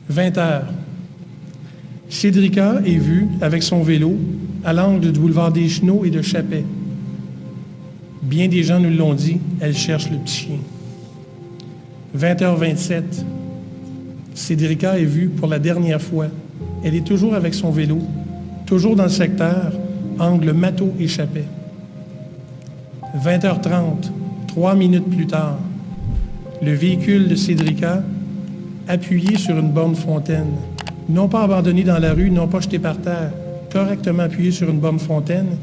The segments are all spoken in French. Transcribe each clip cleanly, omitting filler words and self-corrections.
20 heures. Cédrica est vue avec son vélo à l'angle du boulevard des Chenaux et de Chappet. Bien des gens nous l'ont dit, elle cherche le petit chien. 20h27. Cédrica est vue pour la dernière fois. Elle est toujours avec son vélo, toujours dans le secteur, angle Matot et Chappet. 20h30, 3 minutes plus tard, le véhicule de Cédrica, appuyé sur une borne fontaine, non pas abandonné dans la rue, non pas jeté par terre, correctement appuyé sur une borne fontaine,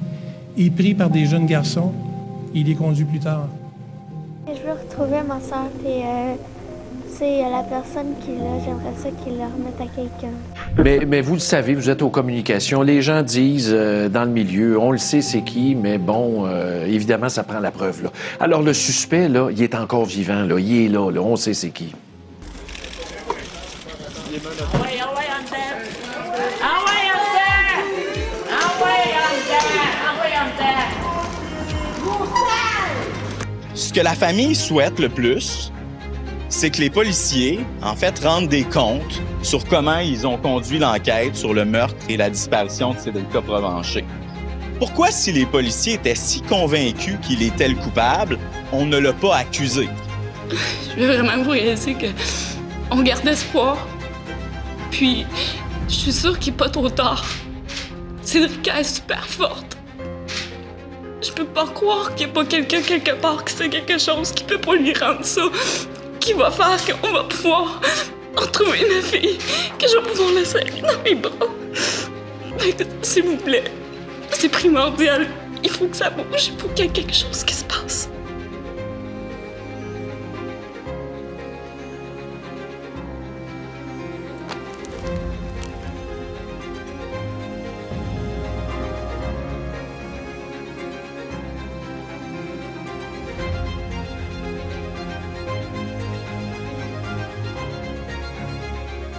et pris par des jeunes garçons, il est conduit plus tard. Je veux retrouver ma soeur, puis c'est la personne qui l'a, j'aimerais ça qu'il la remette à quelqu'un. Mais vous le savez, vous êtes aux communications. Les gens disent dans le milieu, on le sait c'est qui, mais bon, évidemment, ça prend la preuve. Là. Alors le suspect, là, il est encore vivant, là, il est là, on sait c'est qui. Ce que la famille souhaite le plus, c'est que les policiers, en fait, rendent des comptes sur comment ils ont conduit l'enquête sur le meurtre et la disparition de Cédrica Provencher. Pourquoi, si les policiers étaient si convaincus qu'il était le coupable, on ne l'a pas accusé? Je veux vraiment vous réaliser qu'on garde espoir. Puis, je suis sûre qu'il n'est pas trop tard. Cédrica est super forte. Je peux pas croire qu'il n'y a pas quelqu'un quelque part qui sait quelque chose qui peut pas lui rendre ça, qui va faire qu'on va pouvoir retrouver ma fille, que je vais pouvoir la serrer dans mes bras. S'il vous plaît, c'est primordial. Il faut que ça bouge, il faut qu'il y ait quelque chose qui se passe.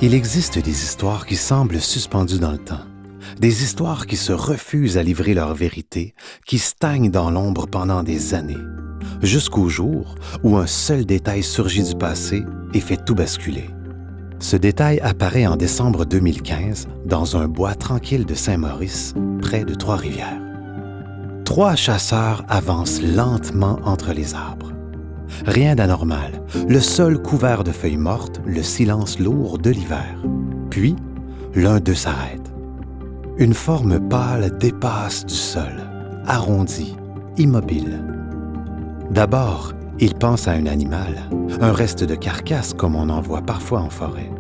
Il existe des histoires qui semblent suspendues dans le temps, des histoires qui se refusent à livrer leur vérité, qui stagnent dans l'ombre pendant des années, jusqu'au jour où un seul détail surgit du passé et fait tout basculer. Ce détail apparaît en décembre 2015 dans un bois tranquille de Saint-Maurice, près de Trois-Rivières. 3 chasseurs avancent lentement entre les arbres. Rien d'anormal, le sol couvert de feuilles mortes, le silence lourd de l'hiver. Puis, l'un d'eux s'arrête. Une forme pâle dépasse du sol, arrondie, immobile. D'abord, il pense à un animal, un reste de carcasse comme on en voit parfois en forêt.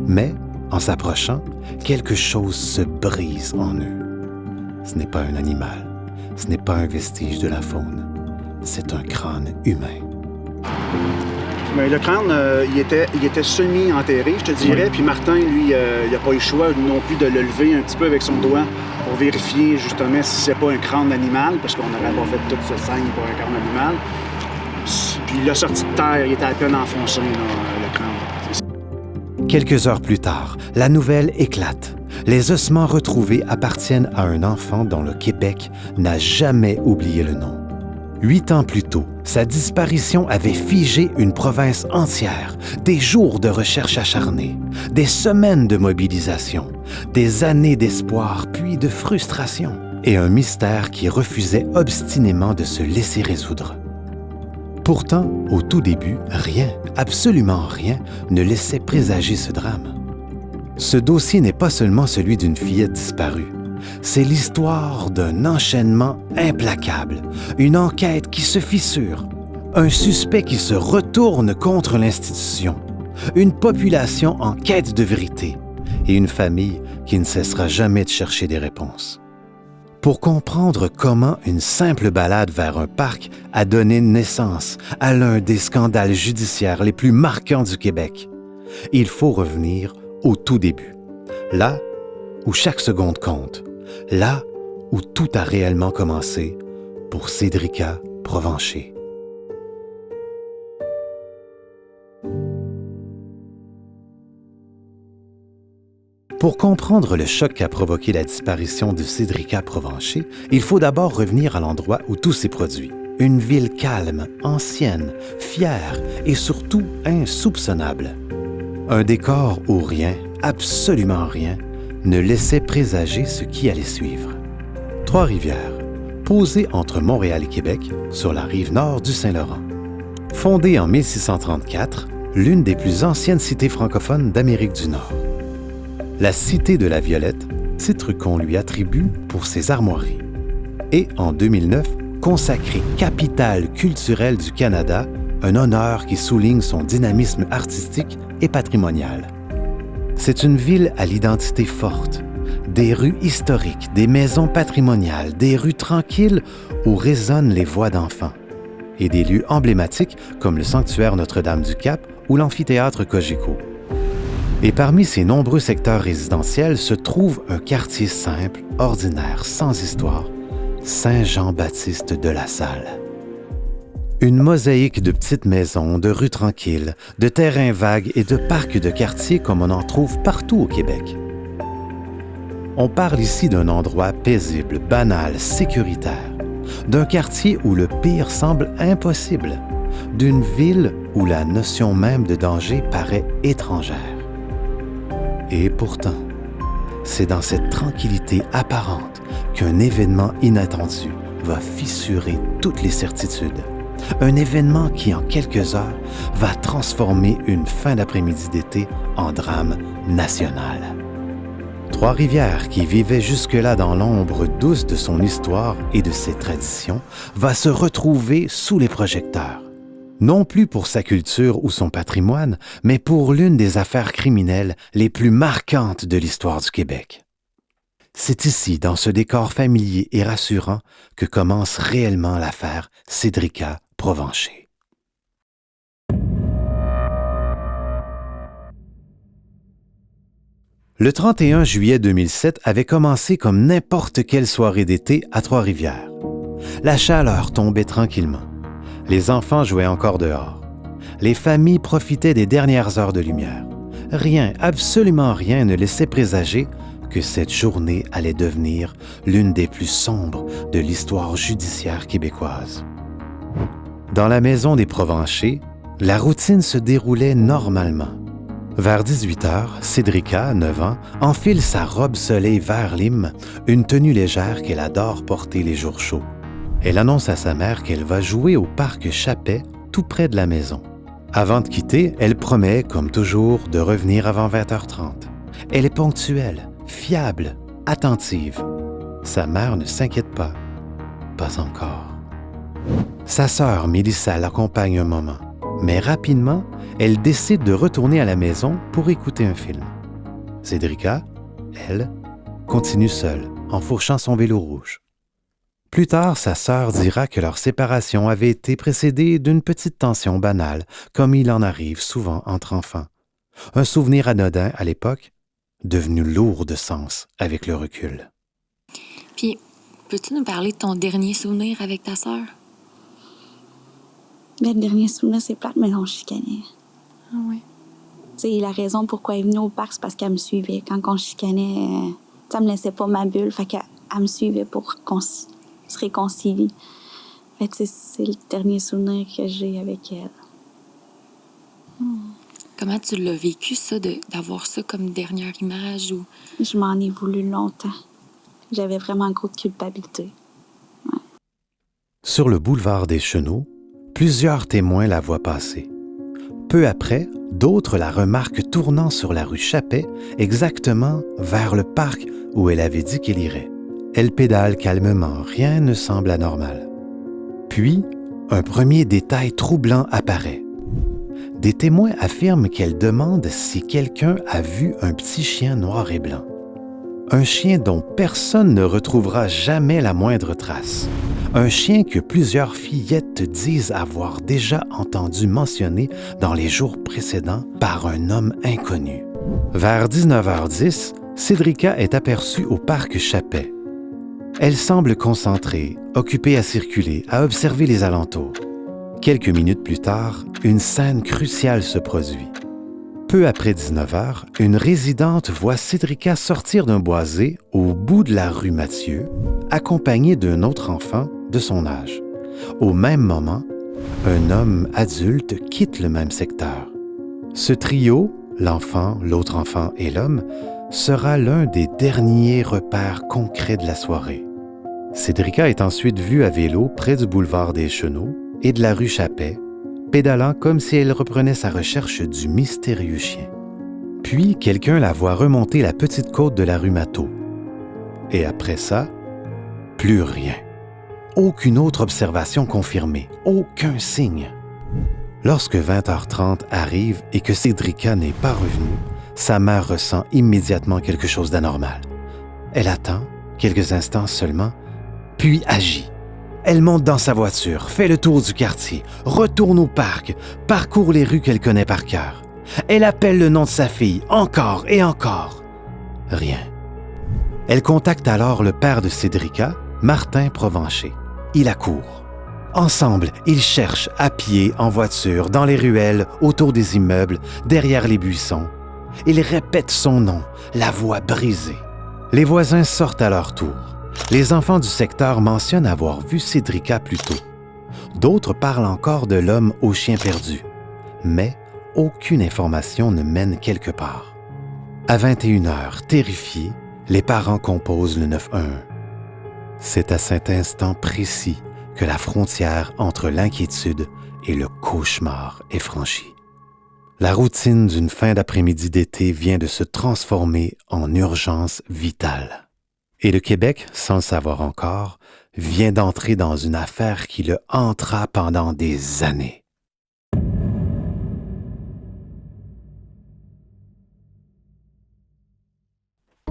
Mais, en s'approchant, quelque chose se brise en eux. Ce n'est pas un animal, ce n'est pas un vestige de la faune, c'est un crâne humain. Mais le crâne, il était semi-enterré, je te dirais. Puis Martin, lui, il n'a pas eu le choix non plus de le lever un petit peu avec son doigt pour vérifier justement si c'est pas un crâne d'animal, parce qu'on n'aurait pas fait toute cette scène pour un crâne d'animal. Puis il l'a sorti de terre, il était à peine enfoncé, là, le crâne. Quelques heures plus tard, la nouvelle éclate. Les ossements retrouvés appartiennent à un enfant dont le Québec n'a jamais oublié le nom. 8 ans plus tôt, sa disparition avait figé une province entière, des jours de recherche acharnée, des semaines de mobilisation, des années d'espoir puis de frustration, et un mystère qui refusait obstinément de se laisser résoudre. Pourtant, au tout début, rien, absolument rien, ne laissait présager ce drame. Ce dossier n'est pas seulement celui d'une fillette disparue. C'est l'histoire d'un enchaînement implacable, une enquête qui se fissure, un suspect qui se retourne contre l'institution, une population en quête de vérité et une famille qui ne cessera jamais de chercher des réponses. Pour comprendre comment une simple balade vers un parc a donné naissance à l'un des scandales judiciaires les plus marquants du Québec, il faut revenir au tout début, là où chaque seconde compte, là où tout a réellement commencé pour Cédrica Provencher. Pour comprendre le choc qu'a provoqué la disparition de Cédrica Provencher, il faut d'abord revenir à l'endroit où tout s'est produit. Une ville calme, ancienne, fière et surtout insoupçonnable. Un décor où rien, absolument rien, ne laissait présager ce qui allait suivre. Trois-Rivières, posée entre Montréal et Québec, sur la rive nord du Saint-Laurent. Fondée en 1634, l'une des plus anciennes cités francophones d'Amérique du Nord. La Cité de la Violette, titre qu'on lui attribue pour ses armoiries. Et en 2009, consacrée capitale culturelle du Canada, un honneur qui souligne son dynamisme artistique et patrimonial. C'est une ville à l'identité forte, des rues historiques, des maisons patrimoniales, des rues tranquilles où résonnent les voix d'enfants, et des lieux emblématiques comme le sanctuaire Notre-Dame-du-Cap ou l'amphithéâtre Cogeco. Et parmi ces nombreux secteurs résidentiels se trouve un quartier simple, ordinaire, sans histoire, Saint-Jean-Baptiste de la Salle. Une mosaïque de petites maisons, de rues tranquilles, de terrains vagues et de parcs de quartier comme on en trouve partout au Québec. On parle ici d'un endroit paisible, banal, sécuritaire, d'un quartier où le pire semble impossible, d'une ville où la notion même de danger paraît étrangère. Et pourtant, c'est dans cette tranquillité apparente qu'un événement inattendu va fissurer toutes les certitudes. Un événement qui, en quelques heures, va transformer une fin d'après-midi d'été en drame national. Trois-Rivières, qui vivait jusque-là dans l'ombre douce de son histoire et de ses traditions, va se retrouver sous les projecteurs. Non plus pour sa culture ou son patrimoine, mais pour l'une des affaires criminelles les plus marquantes de l'histoire du Québec. C'est ici, dans ce décor familier et rassurant, que commence réellement l'affaire Cédrica Provencher. Le 31 juillet 2007 avait commencé comme n'importe quelle soirée d'été à Trois-Rivières. La chaleur tombait tranquillement. Les enfants jouaient encore dehors. Les familles profitaient des dernières heures de lumière. Rien, absolument rien ne laissait présager que cette journée allait devenir l'une des plus sombres de l'histoire judiciaire québécoise. Dans la maison des Provencher, la routine se déroulait normalement. Vers 18h, Cédrica, 9 ans, enfile sa robe soleil vert lime, une tenue légère qu'elle adore porter les jours chauds. Elle annonce à sa mère qu'elle va jouer au parc Chapet, tout près de la maison. Avant de quitter, elle promet, comme toujours, de revenir avant 20h30. Elle est ponctuelle, fiable, attentive. Sa mère ne s'inquiète pas. Pas encore. Sa sœur, Mélissa, l'accompagne un moment. Mais rapidement, elle décide de retourner à la maison pour écouter un film. Cédrica, elle, continue seule, en fourchant son vélo rouge. Plus tard, sa sœur dira que leur séparation avait été précédée d'une petite tension banale, comme il en arrive souvent entre enfants. Un souvenir anodin à l'époque, devenu lourd de sens avec le recul. Puis, peux-tu nous parler de ton dernier souvenir avec ta sœur? Le dernier souvenir, c'est plate, mais on chicanait. Ah oui. Tu sais, la raison pourquoi elle est venue au parc, c'est parce qu'elle me suivait. Quand on chicanait, ça me laissait pas ma bulle, fait qu'elle me suivait pour qu'on se réconcilie. Fait que c'est le dernier souvenir que j'ai avec elle. Comment tu l'as vécu, ça, d'avoir ça comme dernière image? Ou... Je m'en ai voulu longtemps. J'avais vraiment un gros de culpabilité. Ouais. Sur le boulevard des Chenaux, plusieurs témoins la voient passer. Peu après, d'autres la remarquent tournant sur la rue Chapet, exactement vers le parc où elle avait dit qu'elle irait. Elle pédale calmement, rien ne semble anormal. Puis, un premier détail troublant apparaît. Des témoins affirment qu'elle demande si quelqu'un a vu un petit chien noir et blanc. Un chien dont personne ne retrouvera jamais la moindre trace. Un chien que plusieurs fillettes disent avoir déjà entendu mentionner dans les jours précédents par un homme inconnu. Vers 19h10, Cédrica est aperçue au parc Chapet. Elle semble concentrée, occupée à circuler, à observer les alentours. Quelques minutes plus tard, une scène cruciale se produit. Peu après 19h, une résidente voit Cédrica sortir d'un boisé au bout de la rue Mathieu, accompagnée d'un autre enfant de son âge. Au même moment, un homme adulte quitte le même secteur. Ce trio, l'enfant, l'autre enfant et l'homme, sera l'un des derniers repères concrets de la soirée. Cédrica est ensuite vue à vélo près du boulevard des Chenaux et de la rue Chappet, pédalant comme si elle reprenait sa recherche du mystérieux chien. Puis, quelqu'un la voit remonter la petite côte de la rue Matteau. Et après ça, plus rien. Aucune autre observation confirmée, aucun signe. Lorsque 20h30 arrive et que Cédrica n'est pas revenue, sa mère ressent immédiatement quelque chose d'anormal. Elle attend, quelques instants seulement, puis agit. Elle monte dans sa voiture, fait le tour du quartier, retourne au parc, parcourt les rues qu'elle connaît par cœur. Elle appelle le nom de sa fille, encore et encore. Rien. Elle contacte alors le père de Cédrica, Martin Provencher. Il accourt. Ensemble, ils cherchent à pied, en voiture, dans les ruelles, autour des immeubles, derrière les buissons. Ils répètent son nom, la voix brisée. Les voisins sortent à leur tour. Les enfants du secteur mentionnent avoir vu Cédrica plus tôt. D'autres parlent encore de l'homme au chien perdu. Mais aucune information ne mène quelque part. À 21h, terrifiés, les parents composent le 911. C'est à cet instant précis que la frontière entre l'inquiétude et le cauchemar est franchie. La routine d'une fin d'après-midi d'été vient de se transformer en urgence vitale. Et le Québec, sans le savoir encore, vient d'entrer dans une affaire qui le hantera pendant des années.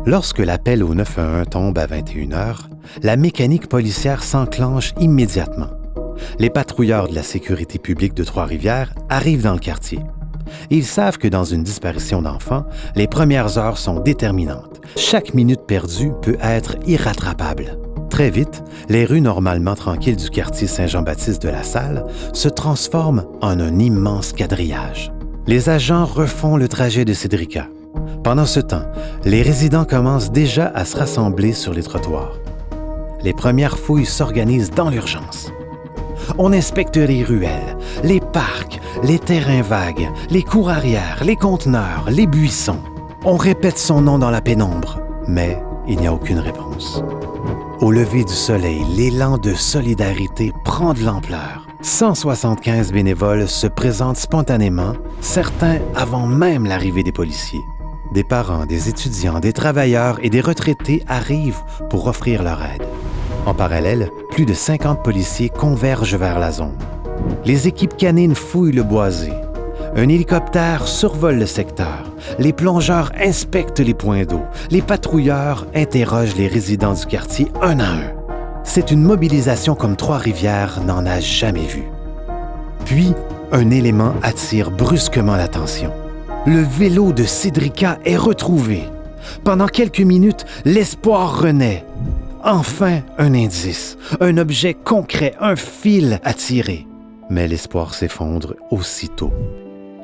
Lorsque l'appel au 911 tombe à 21h, la mécanique policière s'enclenche immédiatement. Les patrouilleurs de la sécurité publique de Trois-Rivières arrivent dans le quartier. Ils savent que dans une disparition d'enfants, les premières heures sont déterminantes. Chaque minute perdue peut être irrattrapable. Très vite, les rues normalement tranquilles du quartier Saint-Jean-Baptiste de la Salle se transforment en un immense quadrillage. Les agents refont le trajet de Cédrica. Pendant ce temps, les résidents commencent déjà à se rassembler sur les trottoirs. Les premières fouilles s'organisent dans l'urgence. On inspecte les ruelles, les parcs, les terrains vagues, les cours arrière, les conteneurs, les buissons. On répète son nom dans la pénombre, mais il n'y a aucune réponse. Au lever du soleil, l'élan de solidarité prend de l'ampleur. 175 bénévoles se présentent spontanément, certains avant même l'arrivée des policiers. Des parents, des étudiants, des travailleurs et des retraités arrivent pour offrir leur aide. En parallèle, plus de 50 policiers convergent vers la zone. Les équipes canines fouillent le boisé. Un hélicoptère survole le secteur. Les plongeurs inspectent les points d'eau. Les patrouilleurs interrogent les résidents du quartier un à un. C'est une mobilisation comme Trois-Rivières n'en a jamais vu. Puis, un élément attire brusquement l'attention. Le vélo de Cédrica est retrouvé. Pendant quelques minutes, l'espoir renaît. Enfin, un indice, un objet concret, un fil à tirer. Mais l'espoir s'effondre aussitôt.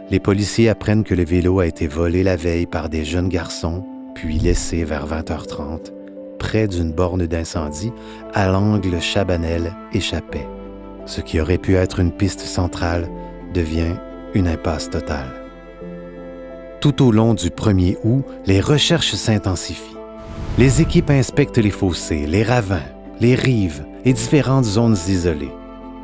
Les policiers apprennent que le vélo a été volé la veille par des jeunes garçons, puis laissé vers 20h30, près d'une borne d'incendie à l'angle Chabanel et Chappet. Ce qui aurait pu être une piste centrale devient une impasse totale. Tout au long du 1er août, les recherches s'intensifient. Les équipes inspectent les fossés, les ravins, les rives et différentes zones isolées.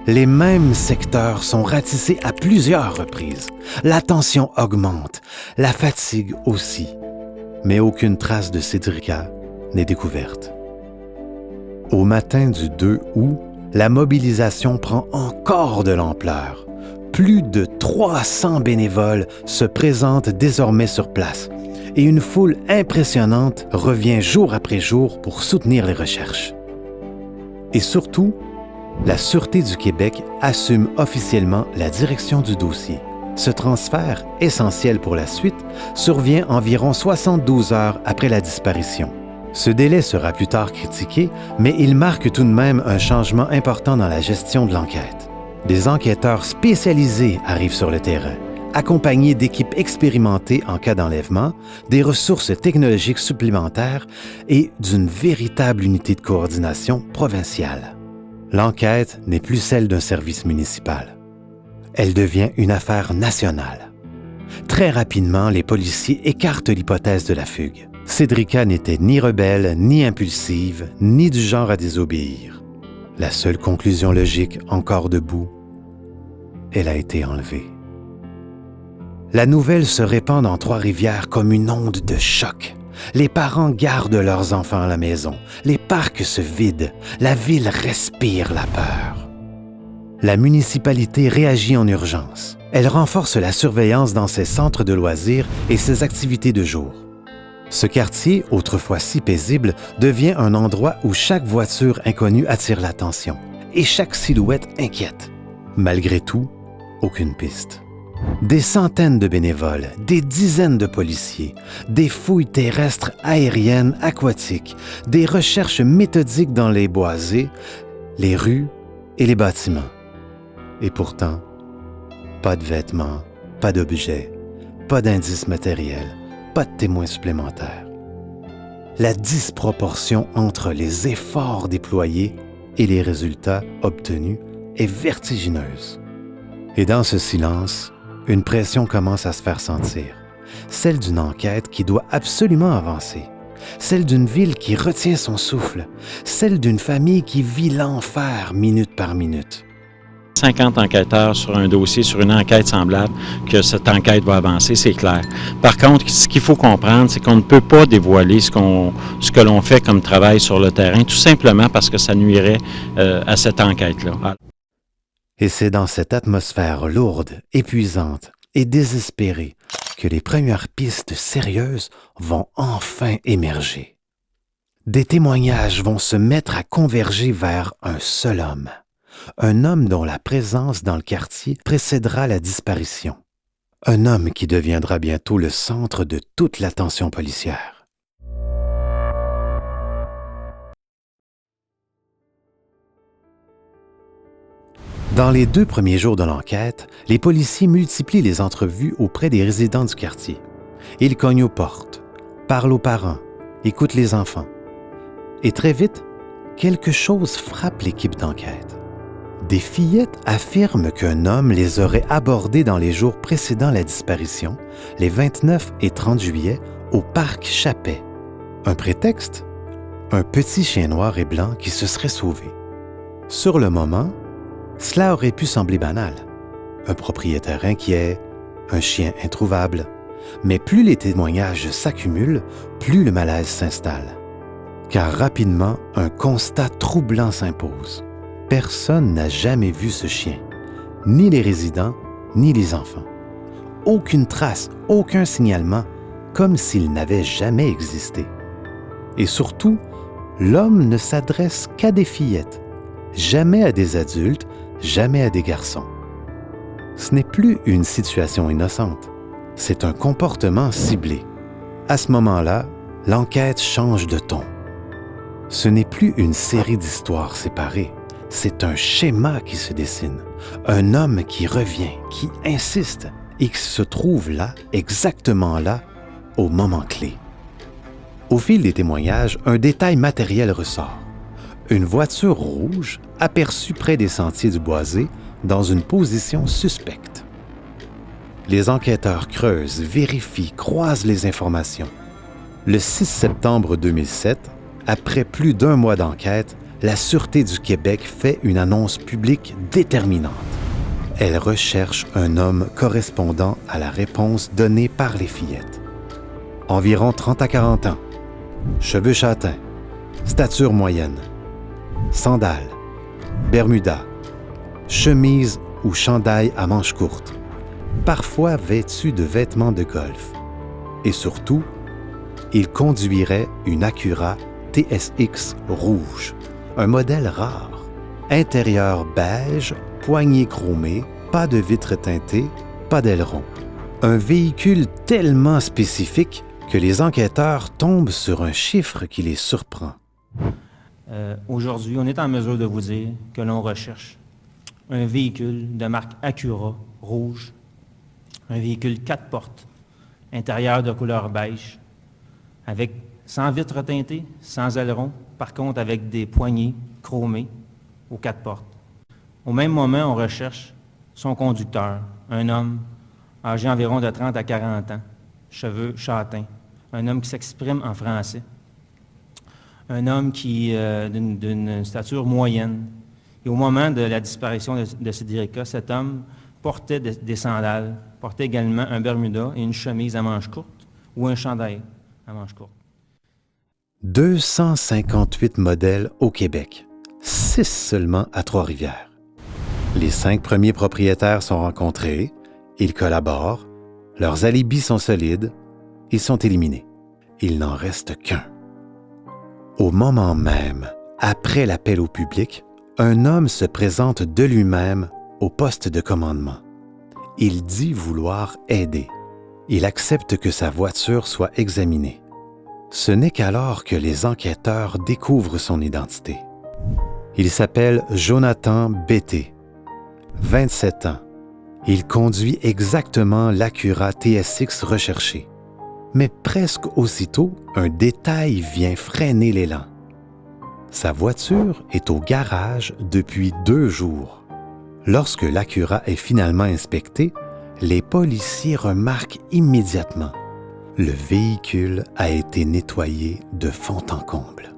Les mêmes secteurs sont ratissés à plusieurs reprises. La tension augmente, la fatigue aussi. Mais aucune trace de Cédrica n'est découverte. Au matin du 2 août, la mobilisation prend encore de l'ampleur. Plus de 300 bénévoles se présentent désormais sur place et une foule impressionnante revient jour après jour pour soutenir les recherches. Et surtout, la Sûreté du Québec assume officiellement la direction du dossier. Ce transfert, essentiel pour la suite, survient environ 72 heures après la disparition. Ce délai sera plus tard critiqué, mais il marque tout de même un changement important dans la gestion de l'enquête. Des enquêteurs spécialisés arrivent sur le terrain, accompagnés d'équipes expérimentées en cas d'enlèvement, des ressources technologiques supplémentaires et d'une véritable unité de coordination provinciale. L'enquête n'est plus celle d'un service municipal. Elle devient une affaire nationale. Très rapidement, les policiers écartent l'hypothèse de la fugue. Cédrica n'était ni rebelle, ni impulsive, ni du genre à désobéir. La seule conclusion logique, encore debout, elle a été enlevée. La nouvelle se répand dans Trois-Rivières comme une onde de choc. Les parents gardent leurs enfants à la maison. Les parcs se vident. La ville respire la peur. La municipalité réagit en urgence. Elle renforce la surveillance dans ses centres de loisirs et ses activités de jour. Ce quartier, autrefois si paisible, devient un endroit où chaque voiture inconnue attire l'attention et chaque silhouette inquiète. Malgré tout, aucune piste. Des centaines de bénévoles, des dizaines de policiers, des fouilles terrestres, aériennes, aquatiques, des recherches méthodiques dans les boisés, les rues et les bâtiments. Et pourtant, pas de vêtements, pas d'objets, pas d'indices matériels, pas de témoins supplémentaires. La disproportion entre les efforts déployés et les résultats obtenus est vertigineuse. Et dans ce silence, une pression commence à se faire sentir, celle d'une enquête qui doit absolument avancer, celle d'une ville qui retient son souffle, celle d'une famille qui vit l'enfer minute par minute. 50 enquêteurs sur un dossier, sur une enquête semblable, que cette enquête va avancer, c'est clair. Par contre, ce qu'il faut comprendre, c'est qu'on ne peut pas dévoiler ce que l'on fait comme travail sur le terrain, tout simplement parce que ça nuirait à cette enquête-là. Et c'est dans cette atmosphère lourde, épuisante et désespérée que les premières pistes sérieuses vont enfin émerger. Des témoignages vont se mettre à converger vers un seul homme. Un homme dont la présence dans le quartier précédera la disparition. Un homme qui deviendra bientôt le centre de toute l'attention policière. Dans les 2 premiers jours de l'enquête, les policiers multiplient les entrevues auprès des résidents du quartier. Ils cognent aux portes, parlent aux parents, écoutent les enfants. Et très vite, quelque chose frappe l'équipe d'enquête. Des fillettes affirment qu'un homme les aurait abordées dans les jours précédant la disparition, les 29 et 30 juillet, au parc Chappet. Un prétexte? Un petit chien noir et blanc qui se serait sauvé. Sur le moment, cela aurait pu sembler banal. Un propriétaire inquiet, un chien introuvable. Mais plus les témoignages s'accumulent, plus le malaise s'installe. Car rapidement, un constat troublant s'impose. Personne n'a jamais vu ce chien, ni les résidents, ni les enfants. Aucune trace, aucun signalement, comme s'il n'avait jamais existé. Et surtout, l'homme ne s'adresse qu'à des fillettes, jamais à des adultes, jamais à des garçons. Ce n'est plus une situation innocente, c'est un comportement ciblé. À ce moment-là, l'enquête change de ton. Ce n'est plus une série d'histoires séparées. C'est un schéma qui se dessine, un homme qui revient, qui insiste et qui se trouve là, exactement là, au moment clé. Au fil des témoignages, un détail matériel ressort. Une voiture rouge aperçue près des sentiers du Boisé dans une position suspecte. Les enquêteurs creusent, vérifient, croisent les informations. Le 6 septembre 2007, après plus d'1 mois d'enquête, la Sûreté du Québec fait une annonce publique déterminante. Elle recherche un homme correspondant à la réponse donnée par les fillettes. Environ 30 à 40 ans, cheveux châtains, stature moyenne, sandales, bermudas, chemise ou chandail à manches courtes, parfois vêtu de vêtements de golf. Et surtout, il conduirait une Acura TSX rouge. Un modèle rare. Intérieur beige, poignée chromée, pas de vitres teintées, pas d'aileron. Un véhicule tellement spécifique que les enquêteurs tombent sur un chiffre qui les surprend. Aujourd'hui, on est en mesure de vous dire que l'on recherche un véhicule de marque Acura rouge, un véhicule 4 portes, intérieur de couleur beige, avec sans vitres teintées, sans aileron, par contre avec des poignées chromées aux 4 portes. Au même moment, on recherche son conducteur, un homme âgé environ de 30 à 40 ans, cheveux châtains, un homme qui s'exprime en français, un homme qui d'une stature moyenne. Et au moment de la disparition de Cédrica, cet homme portait des sandales, portait également un bermuda et une chemise à manches courtes ou un chandail à manches courtes. 258 modèles au Québec, 6 seulement à Trois-Rivières. Les 5 premiers propriétaires sont rencontrés, ils collaborent, leurs alibis sont solides, ils sont éliminés. Il n'en reste qu'un. Au moment même, après l'appel au public, un homme se présente de lui-même au poste de commandement. Il dit vouloir aider. Il accepte que sa voiture soit examinée. Ce n'est qu'alors que les enquêteurs découvrent son identité. Il s'appelle Jonathan Betté, 27 ans. Il conduit exactement l'Acura TSX recherché. Mais presque aussitôt, un détail vient freiner l'élan. Sa voiture est au garage depuis 2 jours. Lorsque l'Acura est finalement inspectée, les policiers remarquent immédiatement. Le véhicule a été nettoyé de fond en comble.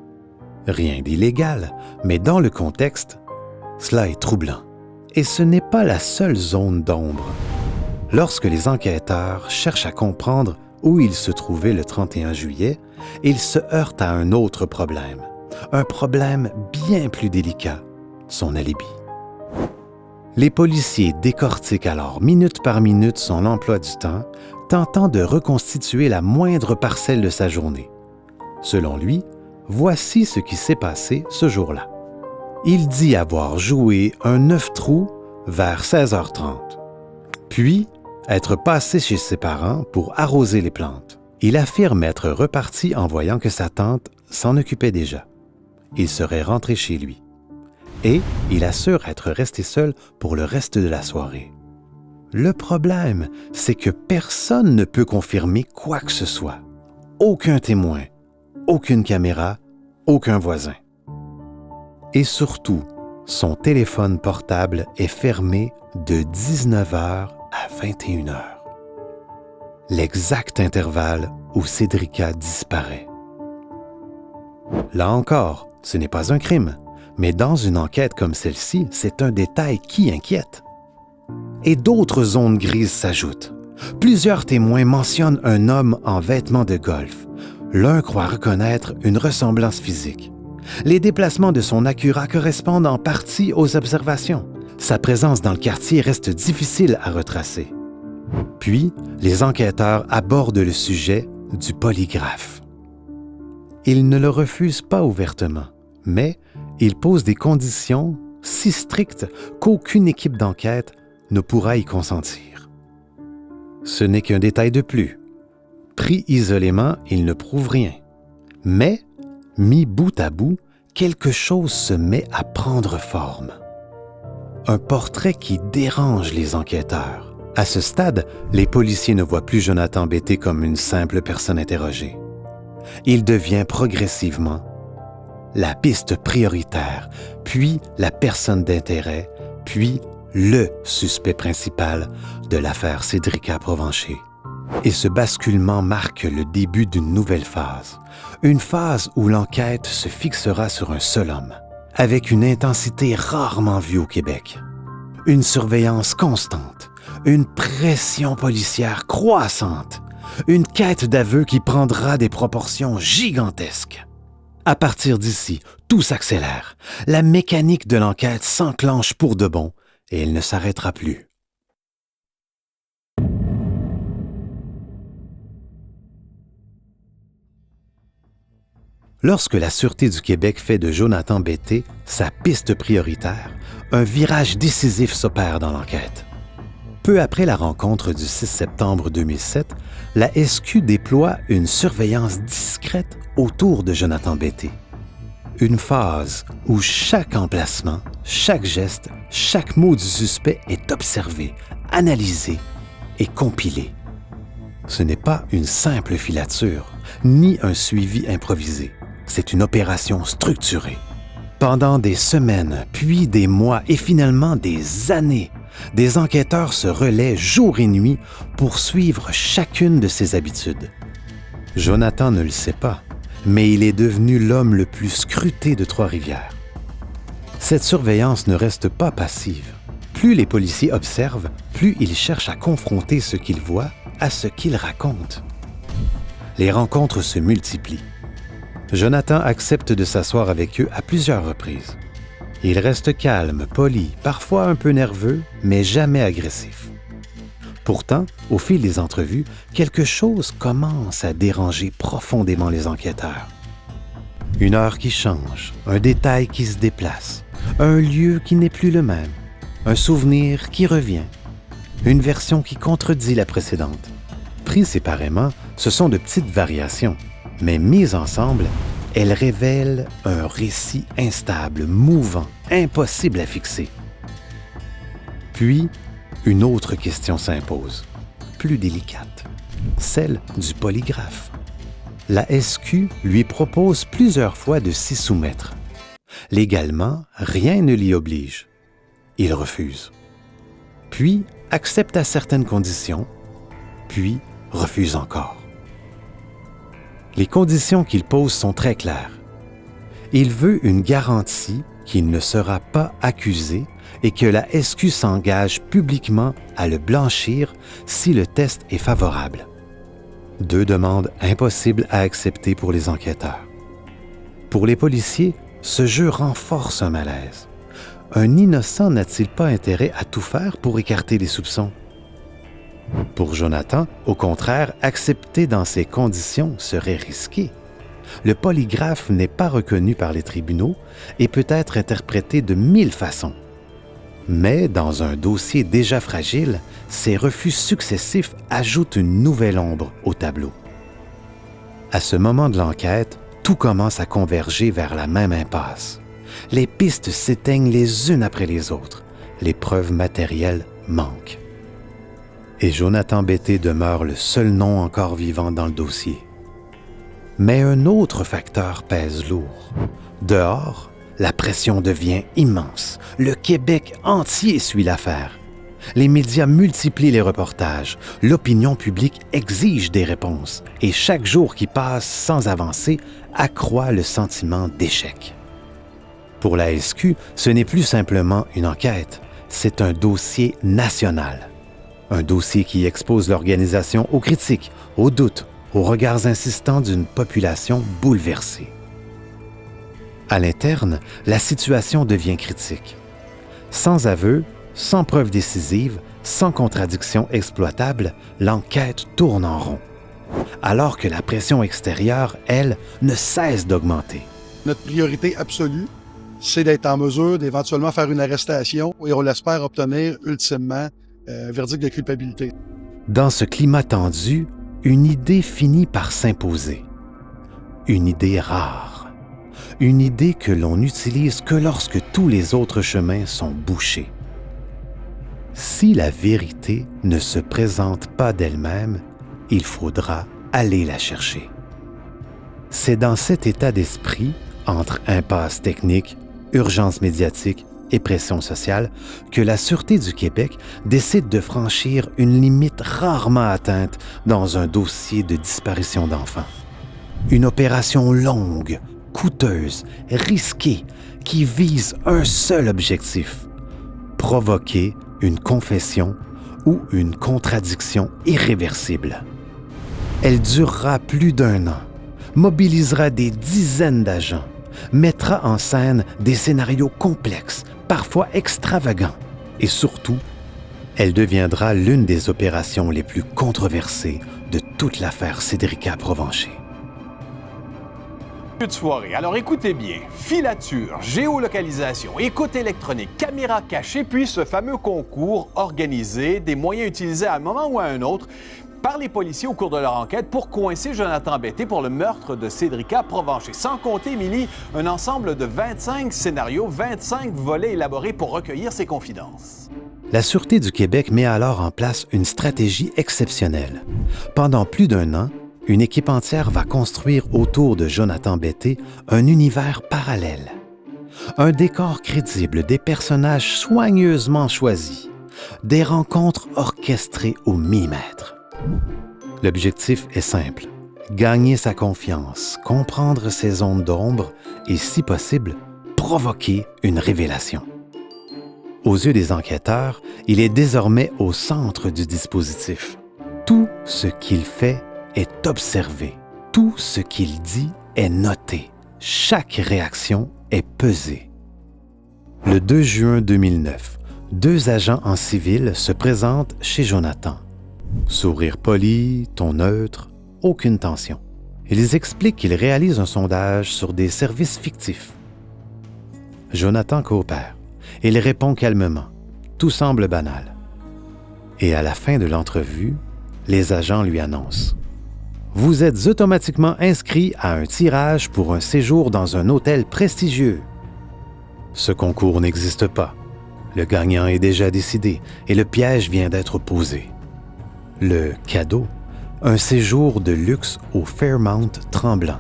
Rien d'illégal, mais dans le contexte, cela est troublant. Et ce n'est pas la seule zone d'ombre. Lorsque les enquêteurs cherchent à comprendre où il se trouvait le 31 juillet, ils se heurtent à un autre problème. Un problème bien plus délicat, son alibi. Les policiers décortiquent alors minute par minute son emploi du temps, tentant de reconstituer la moindre parcelle de sa journée. Selon lui, voici ce qui s'est passé ce jour-là. Il dit avoir joué un 9 trous vers 16h30, puis être passé chez ses parents pour arroser les plantes. Il affirme être reparti en voyant que sa tante s'en occupait déjà. Il serait rentré chez lui. Et il assure être resté seul pour le reste de la soirée. Le problème, c'est que personne ne peut confirmer quoi que ce soit. Aucun témoin, aucune caméra, aucun voisin. Et surtout, son téléphone portable est fermé de 19h à 21h. L'exact intervalle où Cédrica disparaît. Là encore, ce n'est pas un crime, mais dans une enquête comme celle-ci, c'est un détail qui inquiète. Et d'autres zones grises s'ajoutent. Plusieurs témoins mentionnent un homme en vêtements de golf. L'un croit reconnaître une ressemblance physique. Les déplacements de son Acura correspondent en partie aux observations. Sa présence dans le quartier reste difficile à retracer. Puis, les enquêteurs abordent le sujet du polygraphe. Ils ne le refusent pas ouvertement, mais ils posent des conditions si strictes qu'aucune équipe d'enquête ne pourra y consentir. Ce n'est qu'un détail de plus. Pris isolément, il ne prouve rien. Mais, mis bout à bout, quelque chose se met à prendre forme. Un portrait qui dérange les enquêteurs. À ce stade, les policiers ne voient plus Jonathan Betté comme une simple personne interrogée. Il devient progressivement la piste prioritaire, puis la personne d'intérêt, puis le suspect principal de l'affaire Cédrica Provencher. Et ce basculement marque le début d'une nouvelle phase. Une phase où l'enquête se fixera sur un seul homme, avec une intensité rarement vue au Québec. Une surveillance constante, une pression policière croissante, une quête d'aveu qui prendra des proportions gigantesques. À partir d'ici, tout s'accélère. La mécanique de l'enquête s'enclenche pour de bon et elle ne s'arrêtera plus. Lorsque la Sûreté du Québec fait de Jonathan Betté sa piste prioritaire, un virage décisif s'opère dans l'enquête. Peu après la rencontre du 6 septembre 2007, la SQ déploie une surveillance discrète autour de Jonathan Betté. Une phase où chaque emplacement, chaque geste, chaque mot du suspect est observé, analysé et compilé. Ce n'est pas une simple filature, ni un suivi improvisé. C'est une opération structurée. Pendant des semaines, puis des mois et finalement des années, des enquêteurs se relaient jour et nuit pour suivre chacune de ses habitudes. Jonathan ne le sait pas, mais il est devenu l'homme le plus scruté de Trois-Rivières. Cette surveillance ne reste pas passive. Plus les policiers observent, plus ils cherchent à confronter ce qu'ils voient à ce qu'ils racontent. Les rencontres se multiplient. Jonathan accepte de s'asseoir avec eux à plusieurs reprises. Il reste calme, poli, parfois un peu nerveux, mais jamais agressif. Pourtant, au fil des entrevues, quelque chose commence à déranger profondément les enquêteurs. Une heure qui change, un détail qui se déplace, un lieu qui n'est plus le même, un souvenir qui revient, une version qui contredit la précédente. Pris séparément, ce sont de petites variations, mais mises ensemble, elles révèlent un récit instable, mouvant, impossible à fixer. Puis, une autre question s'impose, plus délicate, celle du polygraphe. La SQ lui propose plusieurs fois de s'y soumettre. Légalement, rien ne l'y oblige. Il refuse. Puis, accepte à certaines conditions, puis refuse encore. Les conditions qu'il pose sont très claires. Il veut une garantie qu'il ne sera pas accusé et que la SQ s'engage publiquement à le blanchir si le test est favorable. 2 demandes impossibles à accepter pour les enquêteurs. Pour les policiers, ce jeu renforce un malaise. Un innocent n'a-t-il pas intérêt à tout faire pour écarter les soupçons? Pour Jonathan, au contraire, accepter dans ces conditions serait risqué. Le polygraphe n'est pas reconnu par les tribunaux et peut être interprété de 1000 façons. Mais dans un dossier déjà fragile, ces refus successifs ajoutent une nouvelle ombre au tableau. À ce moment de l'enquête, tout commence à converger vers la même impasse. Les pistes s'éteignent les unes après les autres. Les preuves matérielles manquent. Et Jonathan Betté demeure le seul nom encore vivant dans le dossier. Mais un autre facteur pèse lourd. Dehors, la pression devient immense. Le Québec entier suit l'affaire. Les médias multiplient les reportages. L'opinion publique exige des réponses. Et chaque jour qui passe sans avancer accroît le sentiment d'échec. Pour la SQ, ce n'est plus simplement une enquête, c'est un dossier national. Un dossier qui expose l'organisation aux critiques, aux doutes, aux regards insistants d'une population bouleversée. À l'interne, la situation devient critique. Sans aveu, sans preuve décisive, sans contradiction exploitable, l'enquête tourne en rond. Alors que la pression extérieure, elle, ne cesse d'augmenter. Notre priorité absolue, c'est d'être en mesure d'éventuellement faire une arrestation et on l'espère obtenir ultimement un verdict de culpabilité. Dans ce climat tendu, une idée finit par s'imposer. Une idée rare. Une idée que l'on n'utilise que lorsque tous les autres chemins sont bouchés. Si la vérité ne se présente pas d'elle-même, il faudra aller la chercher. C'est dans cet état d'esprit, entre impasse technique, urgence médiatique et pression sociale, que la Sûreté du Québec décide de franchir une limite rarement atteinte dans un dossier de disparition d'enfants. Une opération longue, coûteuse, risquée, qui vise un seul objectif: provoquer une confession ou une contradiction irréversible. Elle durera plus d'1 an, mobilisera des dizaines d'agents, mettra en scène des scénarios complexes, parfois extravagants, et surtout, elle deviendra l'une des opérations les plus controversées de toute l'affaire Cédrica Provencher. De soirée. Alors écoutez bien, filature, géolocalisation, écoute électronique, caméra cachée, puis ce fameux concours organisé, des moyens utilisés à un moment ou à un autre par les policiers au cours de leur enquête pour coincer Jonathan Betté pour le meurtre de Cédrica Provencher. Sans compter, Émilie, un ensemble de 25 scénarios, 25 volets élaborés pour recueillir ses confidences. La Sûreté du Québec met alors en place une stratégie exceptionnelle. Pendant plus d'1 an, une équipe entière va construire autour de Jonathan Betté un univers parallèle. Un décor crédible, des personnages soigneusement choisis, des rencontres orchestrées au millimètre. L'objectif est simple, gagner sa confiance, comprendre ses zones d'ombre et, si possible, provoquer une révélation. Aux yeux des enquêteurs, il est désormais au centre du dispositif. Tout ce qu'il fait est observé. Tout ce qu'il dit est noté. Chaque réaction est pesée. Le 2 juin 2009, 2 agents en civil se présentent chez Jonathan. Sourire poli, ton neutre, aucune tension. Ils expliquent qu'ils réalisent un sondage sur des services fictifs. Jonathan coopère. Il répond calmement. Tout semble banal. Et à la fin de l'entrevue, les agents lui annoncent « Vous êtes automatiquement inscrit à un tirage pour un séjour dans un hôtel prestigieux. » Ce concours n'existe pas. Le gagnant est déjà décidé et le piège vient d'être posé. Le cadeau, un séjour de luxe au Fairmont Tremblant.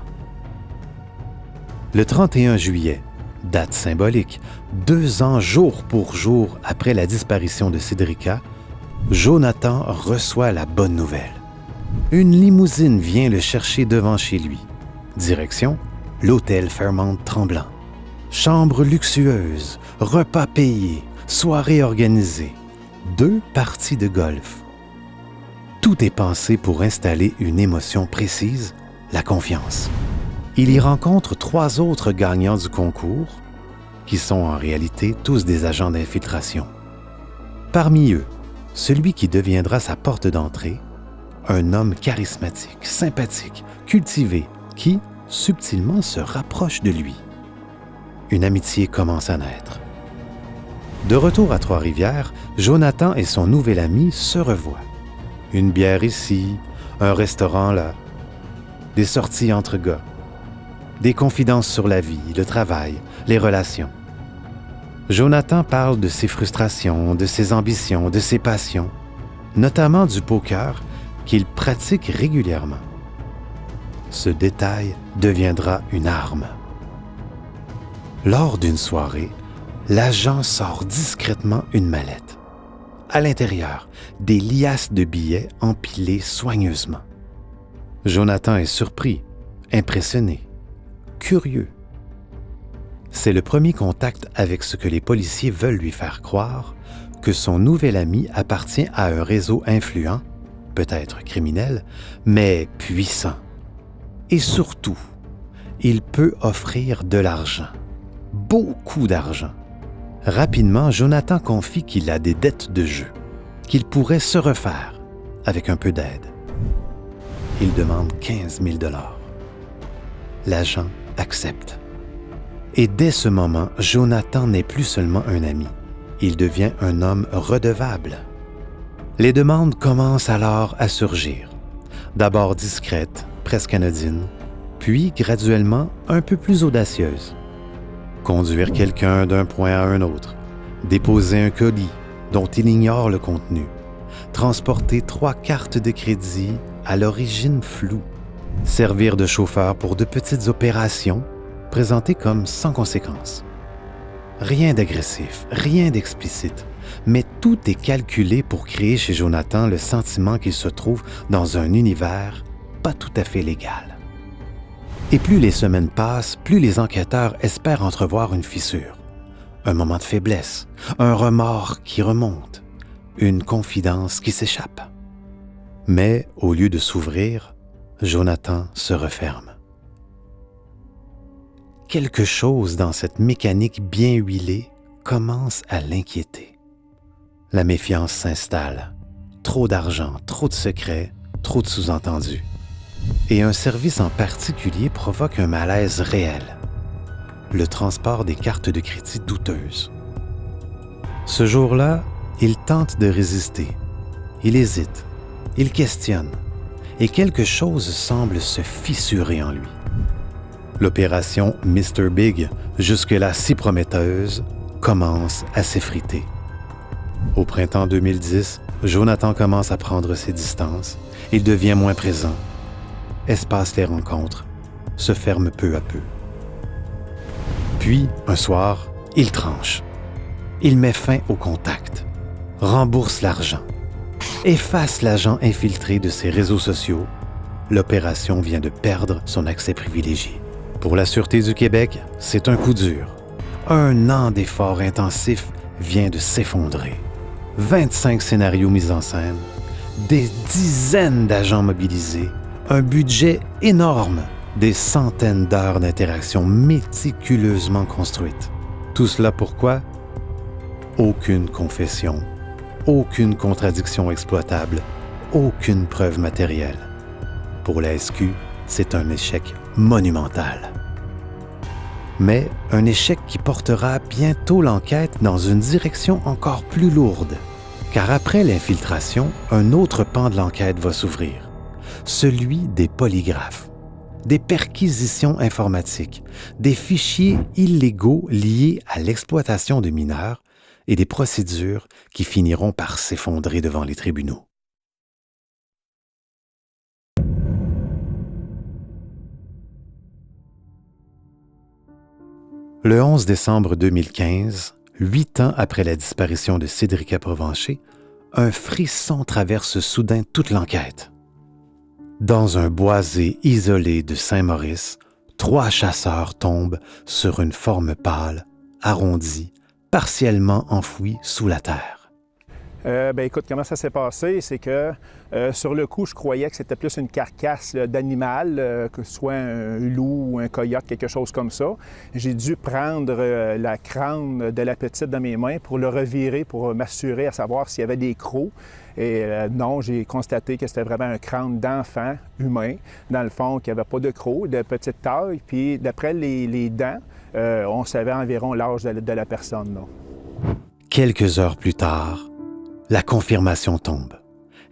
Le 31 juillet, date symbolique, 2 ans jour pour jour après la disparition de Cédrica, Jonathan reçoit la bonne nouvelle. Une limousine vient le chercher devant chez lui. Direction, l'hôtel Fairmont Tremblant. Chambre luxueuse, repas payés, soirée organisée, 2 parties de golf. Tout est pensé pour installer une émotion précise, la confiance. Il y rencontre 3 autres gagnants du concours, qui sont en réalité tous des agents d'infiltration. Parmi eux, celui qui deviendra sa porte d'entrée, un homme charismatique, sympathique, cultivé, qui, subtilement, se rapproche de lui. Une amitié commence à naître. De retour à Trois-Rivières, Jonathan et son nouvel ami se revoient. Une bière ici, un restaurant là, des sorties entre gars, des confidences sur la vie, le travail, les relations. Jonathan parle de ses frustrations, de ses ambitions, de ses passions, notamment du poker qu'il pratique régulièrement. Ce détail deviendra une arme. Lors d'une soirée, l'agent sort discrètement une mallette. À l'intérieur, des liasses de billets empilés soigneusement. Jonathan est surpris, impressionné, curieux. C'est le premier contact avec ce que les policiers veulent lui faire croire, que son nouvel ami appartient à un réseau influent, peut-être criminel, mais puissant. Et surtout, il peut offrir de l'argent, beaucoup d'argent. Rapidement, Jonathan confie qu'il a des dettes de jeu, qu'il pourrait se refaire avec un peu d'aide. Il demande 15 000 $. L'agent accepte. Et dès ce moment, Jonathan n'est plus seulement un ami. Il devient un homme redevable. Les demandes commencent alors à surgir. D'abord discrètes, presque anodines, puis graduellement un peu plus audacieuses. Conduire quelqu'un d'un point à un autre, déposer un colis dont il ignore le contenu, transporter 3 cartes de crédit à l'origine floue, servir de chauffeur pour de petites opérations présentées comme sans conséquence. Rien d'agressif, rien d'explicite, mais tout est calculé pour créer chez Jonathan le sentiment qu'il se trouve dans un univers pas tout à fait légal. Et plus les semaines passent, plus les enquêteurs espèrent entrevoir une fissure, un moment de faiblesse, un remords qui remonte, une confidence qui s'échappe. Mais au lieu de s'ouvrir, Jonathan se referme. Quelque chose dans cette mécanique bien huilée commence à l'inquiéter. La méfiance s'installe. Trop d'argent, trop de secrets, trop de sous-entendus. Et un service en particulier provoque un malaise réel. Le transport des cartes de crédit douteuses. Ce jour-là, il tente de résister. Il hésite. Il questionne. Et quelque chose semble se fissurer en lui. L'opération Mr. Big, jusque-là si prometteuse, commence à s'effriter. Au printemps 2010, Jonathan commence à prendre ses distances. Il devient moins présent. Espace les rencontres, se ferme peu à peu. Puis, un soir, il tranche. Il met fin au contact. rembourse l'argent, efface l'agent infiltré de ses réseaux sociaux. L'opération vient de perdre son accès privilégié. Pour la Sûreté du Québec, c'est un coup dur. 1 an d'efforts intensifs vient de s'effondrer. 25 scénarios mis en scène, des dizaines d'agents mobilisés, un budget énorme, des centaines d'heures d'interactions méticuleusement construites. Tout cela pourquoi? Aucune confession, aucune contradiction exploitable, aucune preuve matérielle. Pour la SQ, c'est un échec monumental. Mais un échec qui portera bientôt l'enquête dans une direction encore plus lourde. Car après l'infiltration, un autre pan de l'enquête va s'ouvrir, celui des polygraphes, des perquisitions informatiques, des fichiers illégaux liés à l'exploitation de mineurs et des procédures qui finiront par s'effondrer devant les tribunaux. Le 11 décembre 2015, 8 ans après la disparition de Cédrica Provencher, un frisson traverse soudain toute l'enquête. Dans un boisé isolé de Saint-Maurice, 3 chasseurs tombent sur une forme pâle, arrondie, partiellement enfouie sous la terre. Écoute, comment ça s'est passé? C'est que sur le coup, je croyais que c'était plus une carcasse d'animal, que ce soit un loup ou un coyote, quelque chose comme ça. J'ai dû prendre la crâne de la petite dans mes mains pour le revirer, pour m'assurer à savoir s'il y avait des crocs. Et non, j'ai constaté que c'était vraiment un crâne d'enfant humain, dans le fond, qu'il n'y avait pas de crocs, de petite taille. Puis d'après les dents, on savait environ l'âge de la personne. Là. Quelques heures plus tard, la confirmation tombe.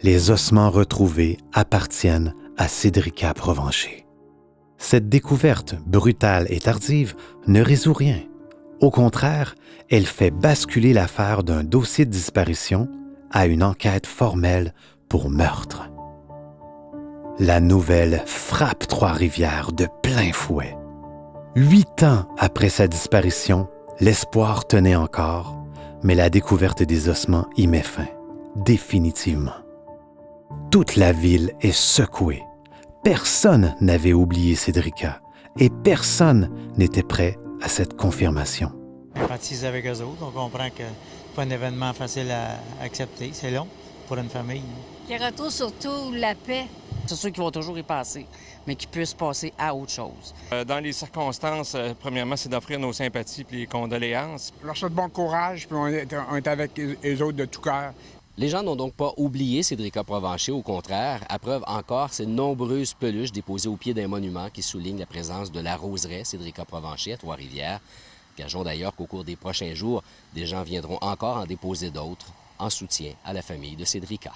Les ossements retrouvés appartiennent à Cédrica Provencher. Cette découverte brutale et tardive ne résout rien. Au contraire, elle fait basculer l'affaire d'un dossier de disparition à une enquête formelle pour meurtre. La nouvelle frappe Trois-Rivières de plein fouet. 8 ans après sa disparition, l'espoir tenait encore, mais la découverte des ossements y met fin, définitivement. Toute la ville est secouée. Personne n'avait oublié Cédrica et personne n'était prêt à cette confirmation. On empatise avec eux autres, on comprend que c'est pas un événement facile à accepter, c'est long pour une famille. Qui retrouve surtout la paix. C'est sûr qu'ils vont toujours y passer, mais qu'ils puissent passer à autre chose. Dans les circonstances, premièrement, c'est d'offrir nos sympathies et les condoléances. On leur souhaite bon courage, puis on est avec eux autres de tout cœur. Les gens n'ont donc pas oublié Cédrica Provencher, au contraire, à preuve encore ces nombreuses peluches déposées au pied d'un monument qui souligne la présence de la roseraie Cédrica Provencher à Trois-Rivières. Gageons d'ailleurs qu'au cours des prochains jours, des gens viendront encore en déposer d'autres en soutien à la famille de Cédrica.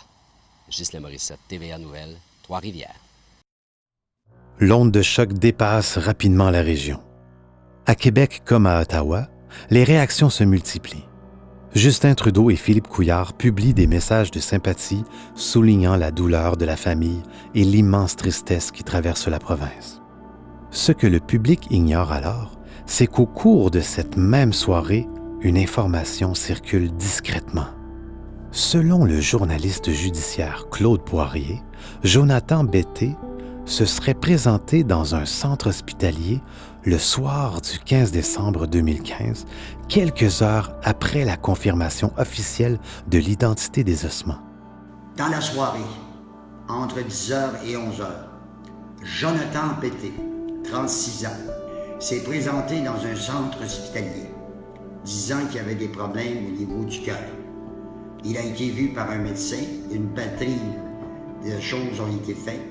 Ghislain Morissette, TVA Nouvelles, Trois-Rivières. L'onde de choc dépasse rapidement la région. À Québec comme à Ottawa, les réactions se multiplient. Justin Trudeau et Philippe Couillard publient des messages de sympathie soulignant la douleur de la famille et l'immense tristesse qui traverse la province. Ce que le public ignore alors, c'est qu'au cours de cette même soirée, une information circule discrètement. Selon le journaliste judiciaire Claude Poirier, Jonathan Betté se serait présenté dans un centre hospitalier le soir du 15 décembre 2015, quelques heures après la confirmation officielle de l'identité des ossements. Dans la soirée, entre 10h et 11h, Jonathan Betté, 36 ans, s'est présenté dans un centre hospitalier, disant qu'il avait des problèmes au niveau du cœur. Il a été vu par un médecin, une batterie de choses ont été faites.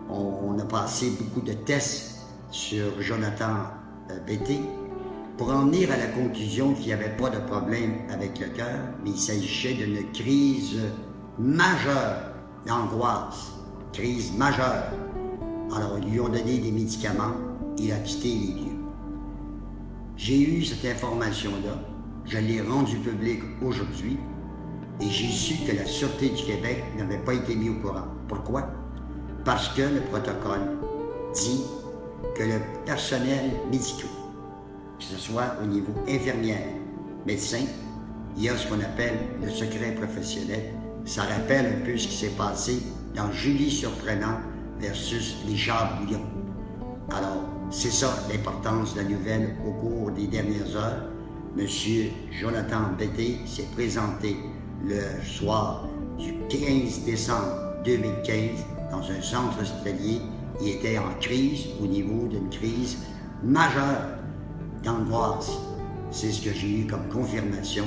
On a passé beaucoup de tests sur Jonathan Betté pour en venir à la conclusion qu'il n'y avait pas de problème avec le cœur, mais il s'agissait d'une crise majeure d'angoisse, crise majeure. Alors, ils lui ont donné des médicaments, il a quitté les lieux. J'ai eu cette information-là, je l'ai rendue publique aujourd'hui, et j'ai su que la Sûreté du Québec n'avait pas été mise au courant. Pourquoi? Parce que le protocole dit que le personnel médical, que ce soit au niveau infirmière, médecin, il y a ce qu'on appelle le secret professionnel. Ça rappelle un peu ce qui s'est passé dans Julie Surprenant versus Richard Bouillon. Alors, c'est ça l'importance de la nouvelle au cours des dernières heures. Monsieur Jonathan Betté s'est présenté le soir du 15 décembre 2015 dans un centre hospitalier. Il était en crise au niveau d'une crise majeure d'angoisse. C'est ce que j'ai eu comme confirmation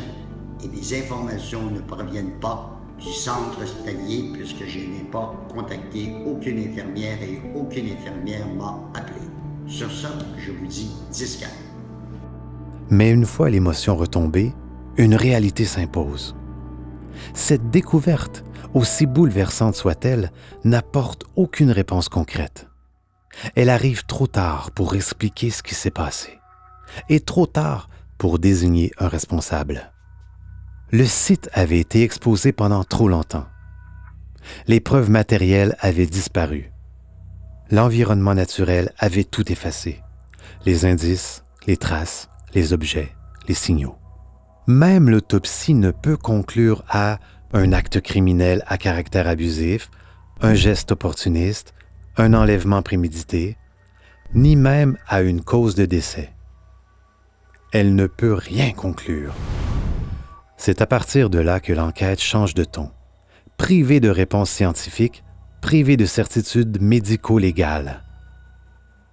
et mes informations ne proviennent pas du centre hospitalier puisque je n'ai pas contacté aucune infirmière et aucune infirmière m'a appelé. Sur ça, je vous dis 10-4. Mais une fois l'émotion retombée, une réalité s'impose. Cette découverte, aussi bouleversante soit-elle, n'apporte aucune réponse concrète. Elle arrive trop tard pour expliquer ce qui s'est passé, et trop tard pour désigner un responsable. Le site avait été exposé pendant trop longtemps. Les preuves matérielles avaient disparu. L'environnement naturel avait tout effacé. Les indices, les traces, les objets, les signaux. Même l'autopsie ne peut conclure à un acte criminel à caractère abusif, un geste opportuniste, un enlèvement prémédité, ni même à une cause de décès. Elle ne peut rien conclure. C'est à partir de là que l'enquête change de ton. Privée de réponses scientifiques, privée de certitudes médico-légales.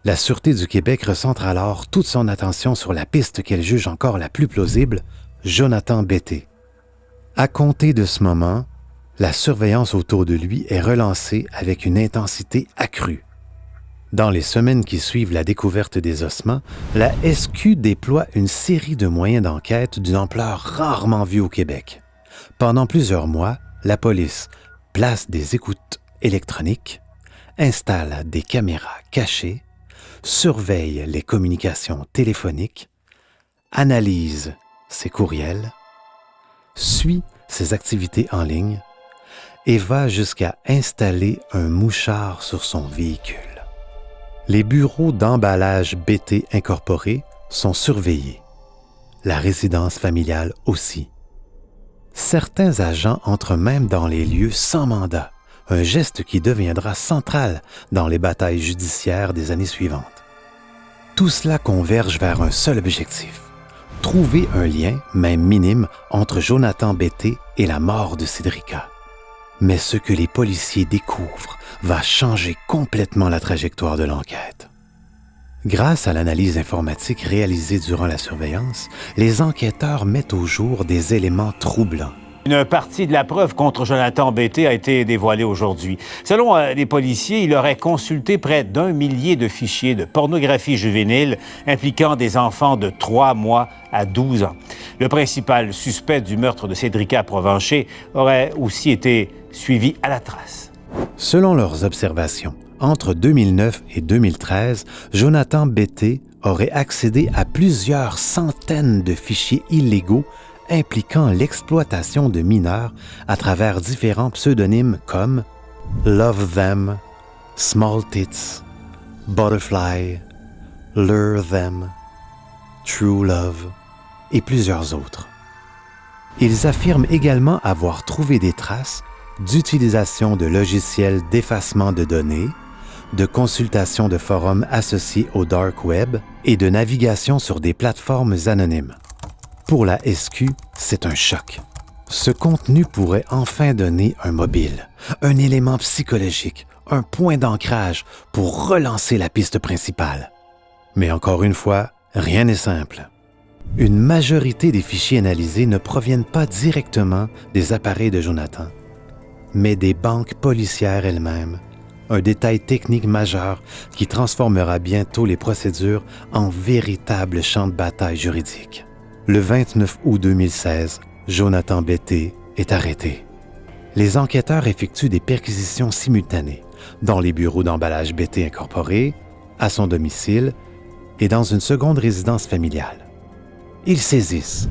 La Sûreté du Québec recentre alors toute son attention sur la piste qu'elle juge encore la plus plausible, Jonathan Betté. À compter de ce moment, la surveillance autour de lui est relancée avec une intensité accrue. Dans les semaines qui suivent la découverte des ossements, la SQ déploie une série de moyens d'enquête d'une ampleur rarement vue au Québec. Pendant plusieurs mois, la police place des écoutes électroniques, installe des caméras cachées, surveille les communications téléphoniques, analyse ses courriels, suit ses activités en ligne et va jusqu'à installer un mouchard sur son véhicule. Les bureaux d'emballage Betté incorporés sont surveillés. La résidence familiale aussi. Certains agents entrent même dans les lieux sans mandat, un geste qui deviendra central dans les batailles judiciaires des années suivantes. Tout cela converge vers un seul objectif: trouver un lien, même minime, entre Jonathan Betté et la mort de Cédrica. Mais ce que les policiers découvrent va changer complètement la trajectoire de l'enquête. Grâce à l'analyse informatique réalisée durant la surveillance, les enquêteurs mettent au jour des éléments troublants. Une partie de la preuve contre Jonathan Betté a été dévoilée aujourd'hui. Selon les policiers, il aurait consulté près d'1 millier de fichiers de pornographie juvénile impliquant des enfants de 3 mois à 12 ans. Le principal suspect du meurtre de Cédrica Provencher aurait aussi été suivi à la trace. Selon leurs observations, entre 2009 et 2013, Jonathan Betté aurait accédé à plusieurs centaines de fichiers illégaux impliquant l'exploitation de mineurs à travers différents pseudonymes comme Love Them, Small Tits, Butterfly, Lure Them, True Love et plusieurs autres. Ils affirment également avoir trouvé des traces d'utilisation de logiciels d'effacement de données, de consultation de forums associés au Dark Web et de navigation sur des plateformes anonymes. Pour la SQ, c'est un choc. Ce contenu pourrait enfin donner un mobile, un élément psychologique, un point d'ancrage pour relancer la piste principale. Mais encore une fois, rien n'est simple. Une majorité des fichiers analysés ne proviennent pas directement des appareils de Jonathan, mais des banques policières elles-mêmes, un détail technique majeur qui transformera bientôt les procédures en véritable champ de bataille juridique. Le 29 août 2016, Jonathan Betté est arrêté. Les enquêteurs effectuent des perquisitions simultanées dans les bureaux d'emballage Betté incorporés, à son domicile et dans une seconde résidence familiale. Ils saisissent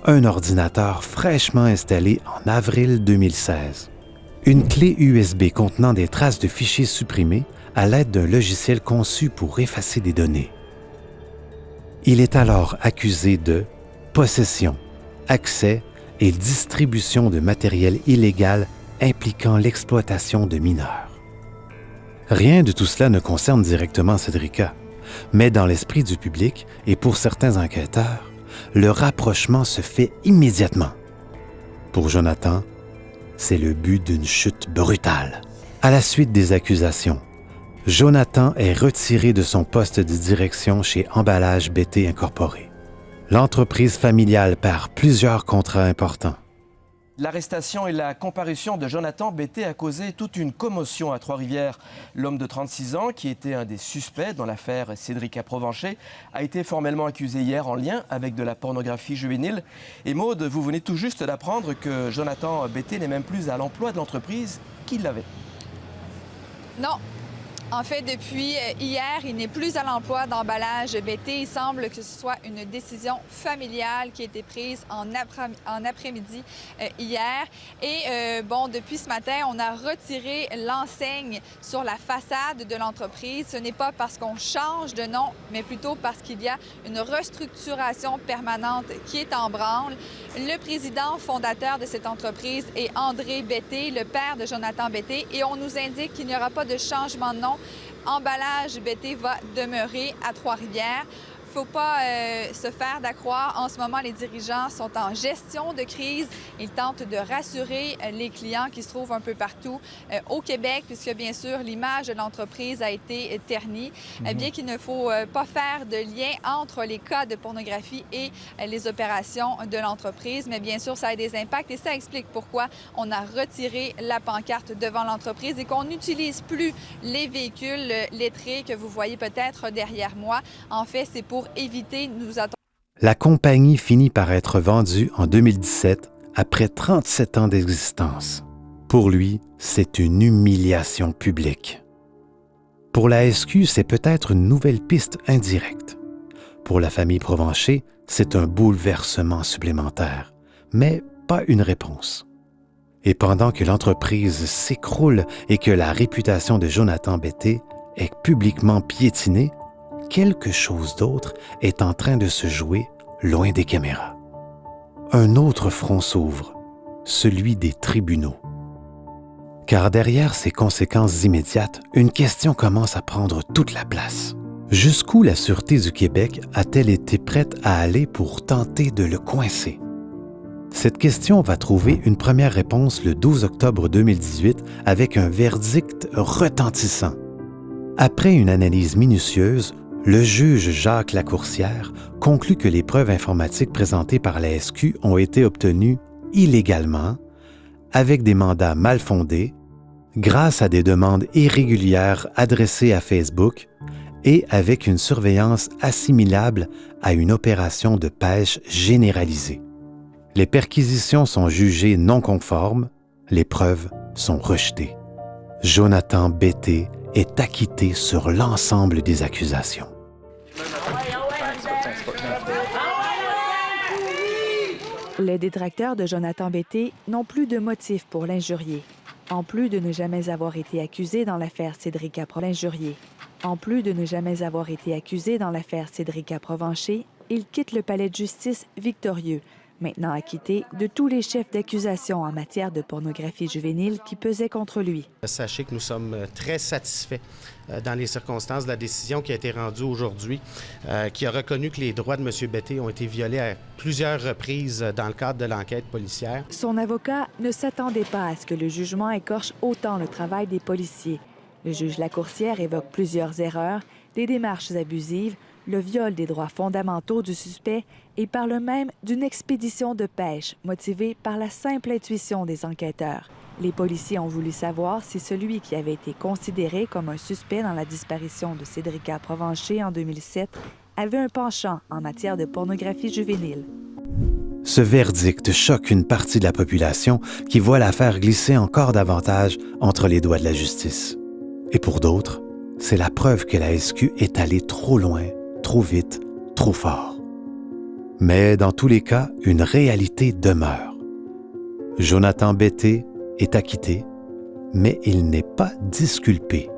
un ordinateur fraîchement installé en avril 2016, une clé USB contenant des traces de fichiers supprimés à l'aide d'un logiciel conçu pour effacer des données. Il est alors accusé de possession, accès et distribution de matériel illégal impliquant l'exploitation de mineurs. Rien de tout cela ne concerne directement Cédrica, mais dans l'esprit du public et pour certains enquêteurs, le rapprochement se fait immédiatement. Pour Jonathan, c'est le but d'une chute brutale. À la suite des accusations, Jonathan est retiré de son poste de direction chez Emballage BT Incorporé. L'entreprise familiale perd plusieurs contrats importants. L'arrestation et la comparution de Jonathan Bété a causé toute une commotion à Trois-Rivières. L'homme de 36 ans, qui était un des suspects dans l'affaire Cédrica Provencher, a été formellement accusé hier en lien avec de la pornographie juvénile. Et Maude, vous venez tout juste d'apprendre que Jonathan Bété n'est même plus à l'emploi de l'entreprise qu'il l'avait. Non. En fait, depuis hier, il n'est plus à l'emploi d'Emballage BT. Il semble que ce soit une décision familiale qui a été prise en après-midi hier. Et depuis ce matin, on a retiré l'enseigne sur la façade de l'entreprise. Ce n'est pas parce qu'on change de nom, mais plutôt parce qu'il y a une restructuration permanente qui est en branle. Le président fondateur de cette entreprise est André Bété, le père de Jonathan Bété. Et on nous indique qu'il n'y aura pas de changement de nom. Emballage BT va demeurer à Trois-Rivières. Il ne faut pas se faire d'accroire. En ce moment, les dirigeants sont en gestion de crise. Ils tentent de rassurer les clients qui se trouvent un peu partout au Québec, puisque bien sûr, l'image de l'entreprise a été ternie. Bien qu'il ne faut pas faire de lien entre les cas de pornographie et les opérations de l'entreprise. Mais bien sûr, ça a des impacts et ça explique pourquoi on a retiré la pancarte devant l'entreprise et qu'on n'utilise plus les véhicules lettrés que vous voyez peut-être derrière moi. En fait, c'est pour éviter nous attendre. La compagnie finit par être vendue en 2017 après 37 ans d'existence. Pour lui, c'est une humiliation publique. Pour la SQ, c'est peut-être une nouvelle piste indirecte. Pour la famille Provencher, c'est un bouleversement supplémentaire, mais pas une réponse. Et pendant que l'entreprise s'écroule et que la réputation de Jonathan Bété est publiquement piétinée, quelque chose d'autre est en train de se jouer loin des caméras. Un autre front s'ouvre, celui des tribunaux. Car derrière ces conséquences immédiates, une question commence à prendre toute la place. Jusqu'où la Sûreté du Québec a-t-elle été prête à aller pour tenter de le coincer? Cette question va trouver une première réponse le 12 octobre 2018 avec un verdict retentissant. Après une analyse minutieuse, le juge Jacques Lacourcière conclut que les preuves informatiques présentées par la SQ ont été obtenues illégalement, avec des mandats mal fondés, grâce à des demandes irrégulières adressées à Facebook et avec une surveillance assimilable à une opération de pêche généralisée. Les perquisitions sont jugées non conformes, les preuves sont rejetées. Jonathan Bété est acquitté sur l'ensemble des accusations. Les détracteurs de Jonathan Bété n'ont plus de motif pour l'injurier. En plus de ne jamais avoir été accusé dans l'affaire Cédrica Provencher, il quitte le palais de justice victorieux, maintenant acquitté de tous les chefs d'accusation en matière de pornographie juvénile qui pesaient contre lui. Sachez que nous sommes très satisfaits dans les circonstances de la décision qui a été rendue aujourd'hui, qui a reconnu que les droits de M. Bété ont été violés à plusieurs reprises dans le cadre de l'enquête policière. Son avocat ne s'attendait pas à ce que le jugement écorche autant le travail des policiers. Le juge Lacourcière évoque plusieurs erreurs, des démarches abusives, le viol des droits fondamentaux du suspect et parle même d'une expédition de pêche motivée par la simple intuition des enquêteurs. Les policiers ont voulu savoir si celui qui avait été considéré comme un suspect dans la disparition de Cédrica Provencher en 2007 avait un penchant en matière de pornographie juvénile. Ce verdict choque une partie de la population qui voit l'affaire glisser encore davantage entre les doigts de la justice. Et pour d'autres, c'est la preuve que la SQ est allée trop loin, trop vite, trop fort. Mais dans tous les cas, une réalité demeure. Jonathan Bété est acquitté, mais il n'est pas disculpé.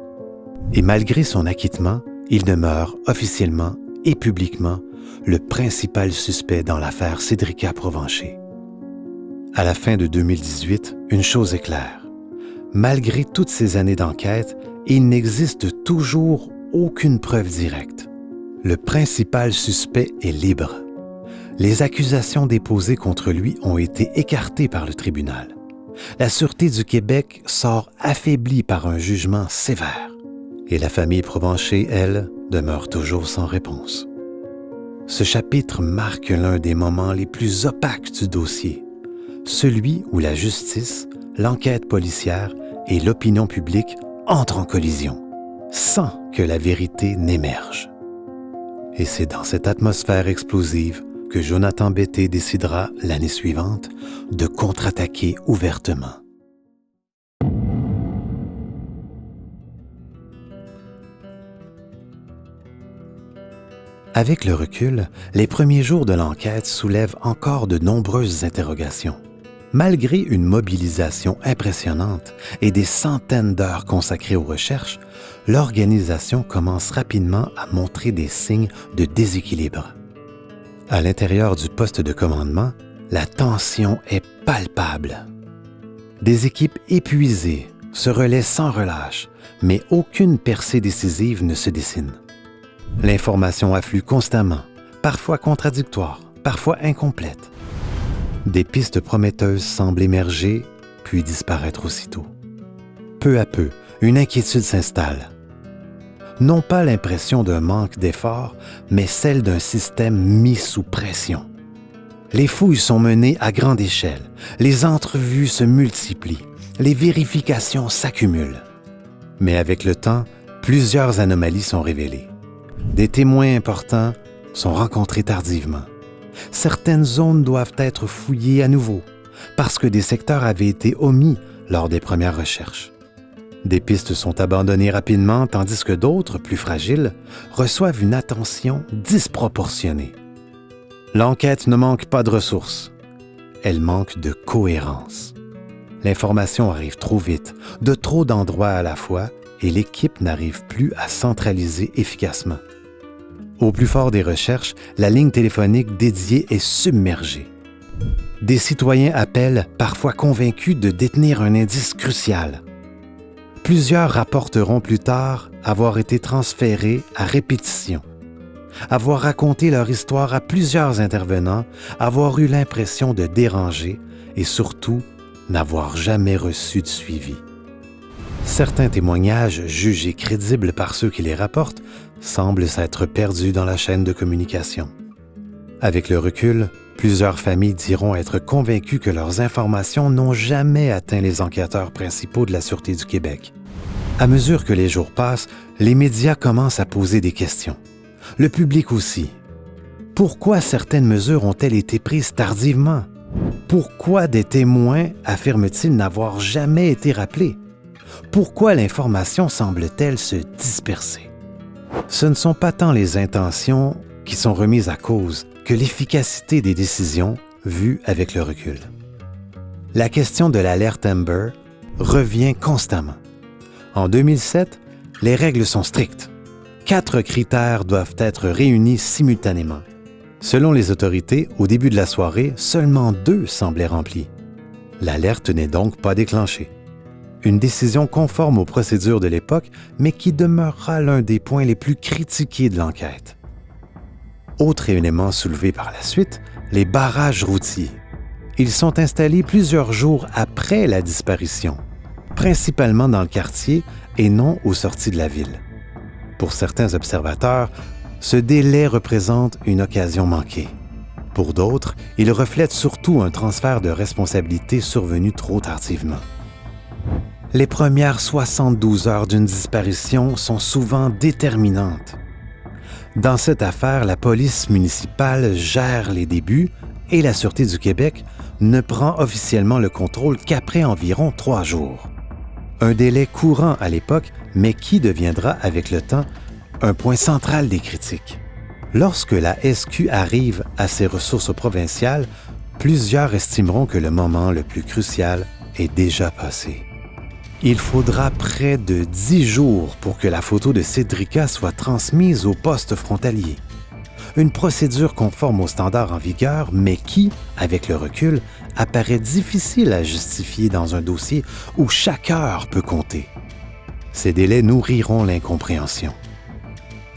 Et malgré son acquittement, il demeure officiellement et publiquement le principal suspect dans l'affaire Cédrica Provencher. À la fin de 2018, une chose est claire. Malgré toutes ces années d'enquête, il n'existe toujours aucune preuve directe. Le principal suspect est libre. Les accusations déposées contre lui ont été écartées par le tribunal. La Sûreté du Québec sort affaiblie par un jugement sévère. Et la famille Provencher, elle, demeure toujours sans réponse. Ce chapitre marque l'un des moments les plus opaques du dossier, celui où la justice, l'enquête policière et l'opinion publique entrent en collision, sans que la vérité n'émerge. Et c'est dans cette atmosphère explosive que Jonathan Betté décidera, l'année suivante, de contre-attaquer ouvertement. Avec le recul, les premiers jours de l'enquête soulèvent encore de nombreuses interrogations. Malgré une mobilisation impressionnante et des centaines d'heures consacrées aux recherches, l'organisation commence rapidement à montrer des signes de déséquilibre. À l'intérieur du poste de commandement, la tension est palpable. Des équipes épuisées se relaient sans relâche, mais aucune percée décisive ne se dessine. L'information afflue constamment, parfois contradictoire, parfois incomplète. Des pistes prometteuses semblent émerger, puis disparaître aussitôt. Peu à peu, une inquiétude s'installe. Non pas l'impression d'un manque d'effort, mais celle d'un système mis sous pression. Les fouilles sont menées à grande échelle, les entrevues se multiplient, les vérifications s'accumulent. Mais avec le temps, plusieurs anomalies sont révélées. Des témoins importants sont rencontrés tardivement. Certaines zones doivent être fouillées à nouveau parce que des secteurs avaient été omis lors des premières recherches. Des pistes sont abandonnées rapidement tandis que d'autres, plus fragiles, reçoivent une attention disproportionnée. L'enquête ne manque pas de ressources. Elle manque de cohérence. L'information arrive trop vite, de trop d'endroits à la fois, et l'équipe n'arrive plus à centraliser efficacement. Au plus fort des recherches, la ligne téléphonique dédiée est submergée. Des citoyens appellent, parfois convaincus de détenir un indice crucial. Plusieurs rapporteront plus tard avoir été transférés à répétition, avoir raconté leur histoire à plusieurs intervenants, avoir eu l'impression de déranger et surtout n'avoir jamais reçu de suivi. Certains témoignages jugés crédibles par ceux qui les rapportent semblent s'être perdus dans la chaîne de communication. Avec le recul, plusieurs familles diront être convaincues que leurs informations n'ont jamais atteint les enquêteurs principaux de la Sûreté du Québec. À mesure que les jours passent, les médias commencent à poser des questions. Le public aussi. Pourquoi certaines mesures ont-elles été prises tardivement? Pourquoi des témoins affirment-ils n'avoir jamais été rappelés? Pourquoi l'information semble-t-elle se disperser? Ce ne sont pas tant les intentions qui sont remises à cause que l'efficacité des décisions vues avec le recul. La question de l'alerte Amber revient constamment. En 2007, les règles sont strictes. 4 critères doivent être réunis simultanément. Selon les autorités, au début de la soirée, seulement 2 semblaient remplis. L'alerte n'est donc pas déclenchée. Une décision conforme aux procédures de l'époque, mais qui demeurera l'un des points les plus critiqués de l'enquête. Autre élément soulevé par la suite, les barrages routiers. Ils sont installés plusieurs jours après la disparition, principalement dans le quartier et non aux sorties de la ville. Pour certains observateurs, ce délai représente une occasion manquée. Pour d'autres, il reflète surtout un transfert de responsabilité survenu trop tardivement. Les premières 72 heures d'une disparition sont souvent déterminantes. Dans cette affaire, la police municipale gère les débuts et la Sûreté du Québec ne prend officiellement le contrôle qu'après environ 3 jours. Un délai courant à l'époque, mais qui deviendra avec le temps un point central des critiques. Lorsque la SQ arrive à ses ressources provinciales, plusieurs estimeront que le moment le plus crucial est déjà passé. Il faudra près de 10 jours pour que la photo de Cédrica soit transmise au poste frontalier. une procédure conforme aux standards en vigueur, mais qui, avec le recul, apparaît difficile à justifier dans un dossier où chaque heure peut compter. Ces délais nourriront l'incompréhension.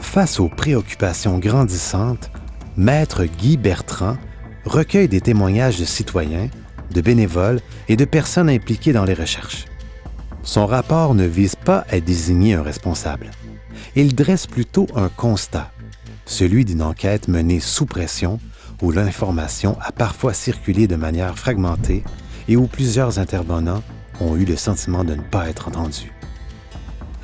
Face aux préoccupations grandissantes, Maître Guy Bertrand recueille des témoignages de citoyens, de bénévoles et de personnes impliquées dans les recherches. Son rapport ne vise pas à désigner un responsable. Il dresse plutôt un constat, celui d'une enquête menée sous pression, où l'information a parfois circulé de manière fragmentée et où plusieurs intervenants ont eu le sentiment de ne pas être entendus.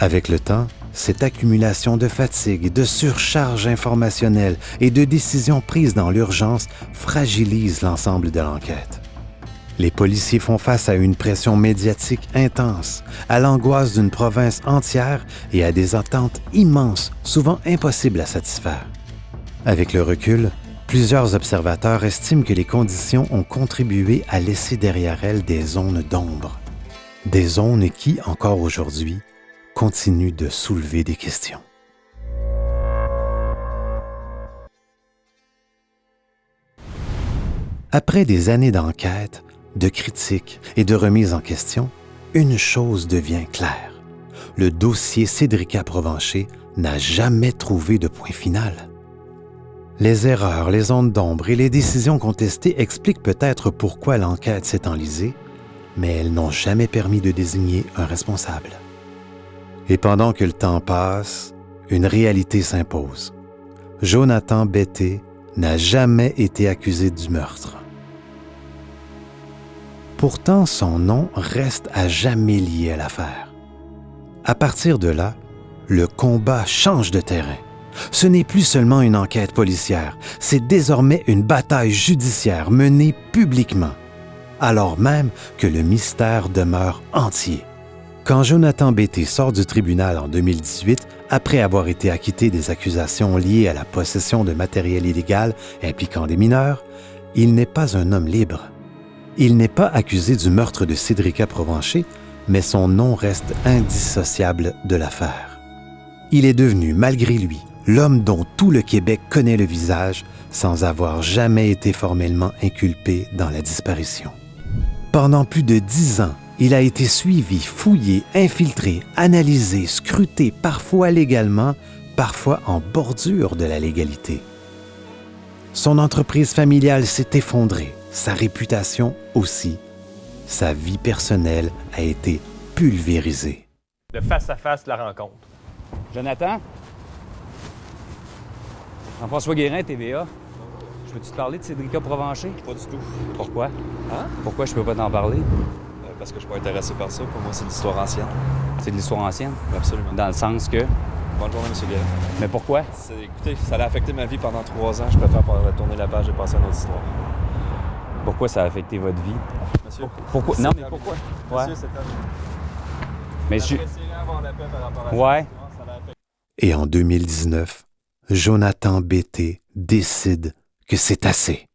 Avec le temps, cette accumulation de fatigue, de surcharge informationnelle et de décisions prises dans l'urgence fragilise l'ensemble de l'enquête. Les policiers font face à une pression médiatique intense, à l'angoisse d'une province entière et à des attentes immenses, souvent impossibles à satisfaire. Avec le recul, plusieurs observateurs estiment que les conditions ont contribué à laisser derrière elles des zones d'ombre. Des zones qui, encore aujourd'hui, continuent de soulever des questions. Après des années d'enquête, de critiques et de remises en question, une chose devient claire. Le dossier Cédrica Provencher n'a jamais trouvé de point final. Les erreurs, les zones d'ombre et les décisions contestées expliquent peut-être pourquoi l'enquête s'est enlisée, mais elles n'ont jamais permis de désigner un responsable. Et pendant que le temps passe, une réalité s'impose. Jonathan Betté n'a jamais été accusé du meurtre. Pourtant, son nom reste à jamais lié à l'affaire. À partir de là, le combat change de terrain. Ce n'est plus seulement une enquête policière, c'est désormais une bataille judiciaire menée publiquement, alors même que le mystère demeure entier. Quand Jonathan Betté sort du tribunal en 2018, après avoir été acquitté des accusations liées à la possession de matériel illégal impliquant des mineurs, il n'est pas un homme libre. Il n'est pas accusé du meurtre de Cédrica Provencher, mais son nom reste indissociable de l'affaire. Il est devenu, malgré lui, l'homme dont tout le Québec connaît le visage sans avoir jamais été formellement inculpé dans la disparition. Pendant plus de 10 ans, il a été suivi, fouillé, infiltré, analysé, scruté, parfois légalement, parfois en bordure de la légalité. Son entreprise familiale s'est effondrée, sa réputation aussi. Sa vie personnelle a été pulvérisée. Le face-à-face de la rencontre. Jonathan? Jean-François Guérin, TVA. Je peux-tu te parler de Cédrica Provencher? Pas du tout. Pourquoi? Hein? Pourquoi je peux pas t'en parler? Parce que je suis pas intéressé par ça. Pour moi, c'est de l'histoire ancienne. C'est de l'histoire ancienne? Absolument. Dans le sens que... Bonne journée, M. Guérin. Mais pourquoi? Écoutez, ça a affecté ma vie pendant 3 ans. Je préfère tourner la page et passer à une autre histoire. Pourquoi ça a affecté votre vie? Monsieur, pourquoi? Non, mais pourquoi? Monsieur, c'est mais je... avoir la paix par rapport à ça. Ouais. Et en 2019, Jonathan Betté décide que c'est assez.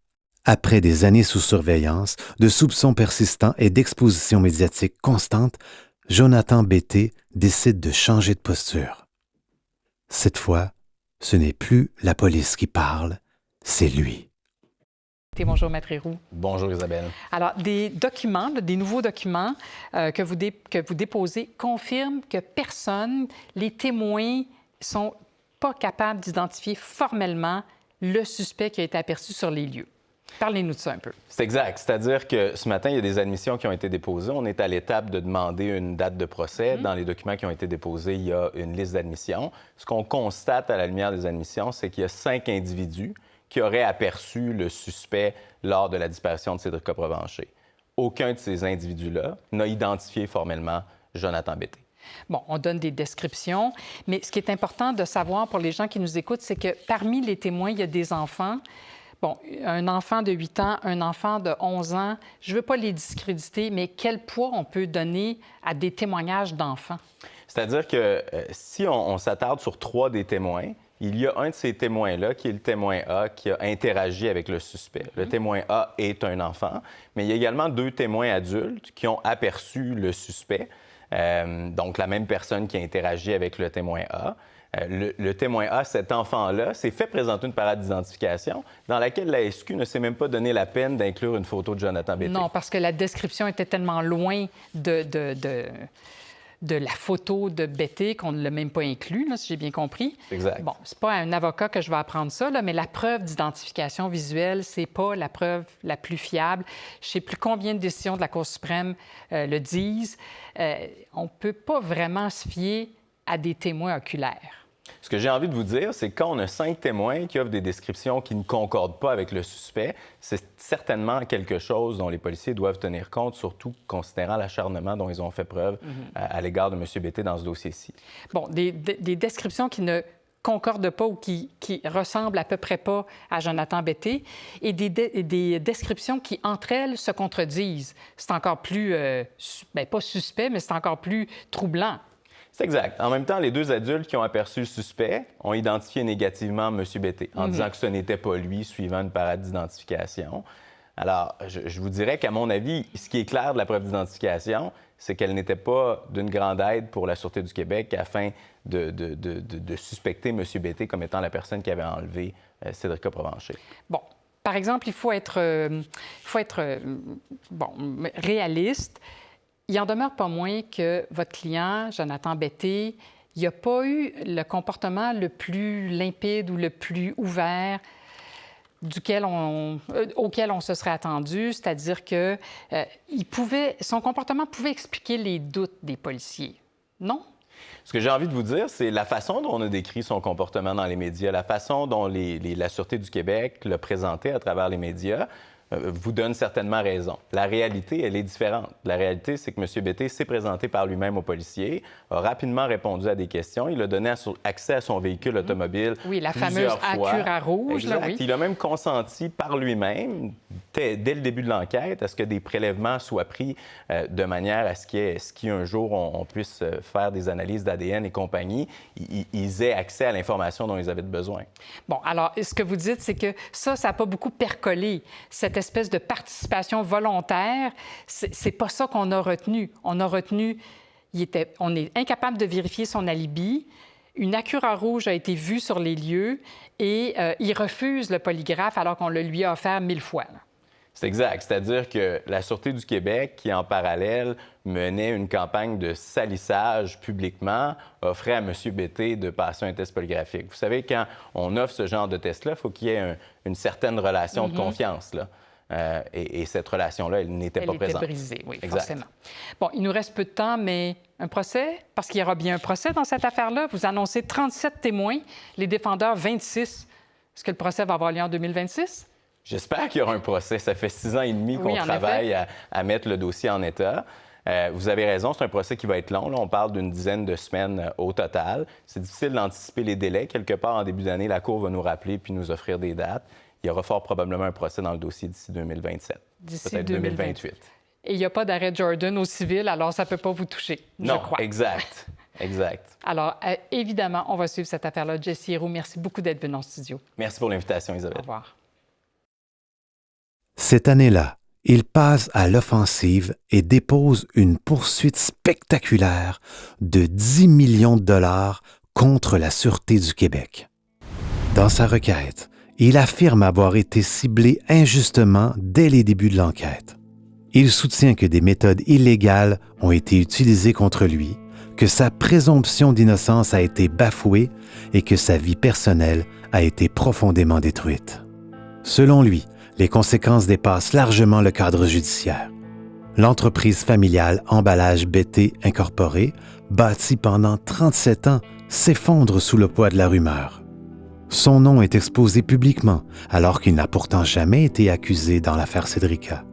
Après des années sous surveillance, de soupçons persistants et d'expositions médiatiques constantes, Jonathan Betté décide de changer de posture. Cette fois, ce n'est plus la police qui parle, c'est lui. Bonjour, Maître Héroux. Bonjour, Isabelle. Alors, des documents, des nouveaux documents que vous déposez confirment que les témoins sont pas capables d'identifier formellement le suspect qui a été aperçu sur les lieux. Parlez-nous de ça un peu. C'est exact. C'est-à-dire que ce matin, il y a des admissions qui ont été déposées. On est à l'étape de demander une date de procès. Dans les documents qui ont été déposés, il y a une liste d'admissions. Ce qu'on constate à la lumière des admissions, c'est qu'il y a 5 individus qui auraient aperçu le suspect lors de la disparition de Cédrica Provencher. Aucun de ces individus-là n'a identifié formellement Jonathan Betté. Bon, on donne des descriptions, mais ce qui est important de savoir pour les gens qui nous écoutent, c'est que parmi les témoins, il y a des enfants. Bon, un enfant de 8 ans, un enfant de 11 ans, je ne veux pas les discréditer, mais quel poids on peut donner à des témoignages d'enfants? C'est-à-dire que si on s'attarde sur 3 des témoins, il y a un de ces témoins-là, qui est le témoin A, qui a interagi avec le suspect. Le témoin A est un enfant, mais il y a également 2 témoins adultes qui ont aperçu le suspect, donc la même personne qui a interagi avec le témoin A. Le témoin A, cet enfant-là, s'est fait présenter une parade d'identification dans laquelle la SQ ne s'est même pas donné la peine d'inclure une photo de Jonathan Bété. Non, parce que la description était tellement loin de la photo de Bété qu'on ne l'a même pas inclus, là, si j'ai bien compris. Exact. Bon, c'est pas à un avocat que je vais apprendre ça, là, mais la preuve d'identification visuelle, c'est pas la preuve la plus fiable. Je sais plus combien de décisions de la Cour suprême le disent. On peut pas vraiment se fier à des témoins oculaires. Ce que j'ai envie de vous dire, c'est que quand on a 5 témoins qui offrent des descriptions qui ne concordent pas avec le suspect, c'est certainement quelque chose dont les policiers doivent tenir compte, surtout considérant l'acharnement dont ils ont fait preuve à l'égard de M. Bété dans ce dossier-ci. Bon, des descriptions qui ne concordent pas ou qui ressemblent à peu près pas à Jonathan Bété et des descriptions qui, entre elles, se contredisent. C'est encore plus, pas suspect, mais c'est encore plus troublant. C'est exact. En même temps, les 2 adultes qui ont aperçu le suspect ont identifié négativement M. Bété en disant que ce n'était pas lui, suivant une parade d'identification. Alors, je vous dirais qu'à mon avis, ce qui est clair de la preuve d'identification, c'est qu'elle n'était pas d'une grande aide pour la Sûreté du Québec afin de suspecter M. Bété comme étant la personne qui avait enlevé Cédrica Provencher. Bon. Par exemple, il faut être réaliste. Il n'en demeure pas moins que votre client, Jonathan Bété, il n'a pas eu le comportement le plus limpide ou le plus ouvert auquel on se serait attendu, c'est-à-dire que son comportement pouvait expliquer les doutes des policiers, non? Ce que j'ai envie de vous dire, c'est la façon dont on a décrit son comportement dans les médias, la façon dont la Sûreté du Québec l'a présenté à travers les médias, vous donne certainement raison. La réalité, elle est différente. La réalité, c'est que M. Bété s'est présenté par lui-même aux policiers, a rapidement répondu à des questions. Il a donné accès à son véhicule automobile oui, la plusieurs fameuse fois. Acura rouge. Exact. Là, oui. Il a même consenti par lui-même, dès le début de l'enquête, à ce que des prélèvements soient pris de manière à ce qu'un jour, on puisse faire des analyses d'ADN et compagnie, ils aient accès à l'information dont ils avaient besoin. Bon, alors, ce que vous dites, c'est que ça n'a pas beaucoup percolé. Cette espèce de participation volontaire, c'est pas ça qu'on a retenu. On a retenu, on est incapable de vérifier son alibi. Une Acura rouge a été vue sur les lieux et il refuse le polygraphe alors qu'on le lui a offert 1000 fois. Là. C'est exact. C'est-à-dire que la Sûreté du Québec, qui en parallèle menait une campagne de salissage publiquement, offrait à M. Bété de passer un test polygraphique. Vous savez, quand on offre ce genre de test-là, il faut qu'il y ait une certaine relation de confiance, là. Et cette relation-là, elle n'était pas présente. Elle était brisée, oui, forcément. Bon, il nous reste peu de temps, mais un procès? Parce qu'il y aura bien un procès dans cette affaire-là. Vous annoncez 37 témoins, les défendeurs 26. Est-ce que le procès va avoir lieu en 2026? J'espère qu'il y aura un procès. Ça fait 6 ans et demi qu'on travaille à mettre le dossier en état. Vous avez raison, c'est un procès qui va être long. Là, on parle d'une dizaine de semaines au total. C'est difficile d'anticiper les délais. Quelque part, en début d'année, la Cour va nous rappeler puis nous offrir des dates. Il y aura fort probablement un procès dans le dossier d'ici 2027. D'ici peut-être 2028. Et il n'y a pas d'arrêt Jordan au civil, alors ça ne peut pas vous toucher, je crois. Non, exact. Alors, évidemment, on va suivre cette affaire-là. Jessie Héroux, merci beaucoup d'être venue en studio. Merci pour l'invitation, Isabelle. Au revoir. Cette année-là, il passe à l'offensive et dépose une poursuite spectaculaire de 10 millions de dollars contre la Sûreté du Québec. Dans sa requête, il affirme avoir été ciblé injustement dès les débuts de l'enquête. Il soutient que des méthodes illégales ont été utilisées contre lui, que sa présomption d'innocence a été bafouée et que sa vie personnelle a été profondément détruite. Selon lui, les conséquences dépassent largement le cadre judiciaire. L'entreprise familiale Emballage Bété Incorporée, bâtie pendant 37 ans, s'effondre sous le poids de la rumeur. Son nom est exposé publiquement, alors qu'il n'a pourtant jamais été accusé dans l'affaire Cédrica.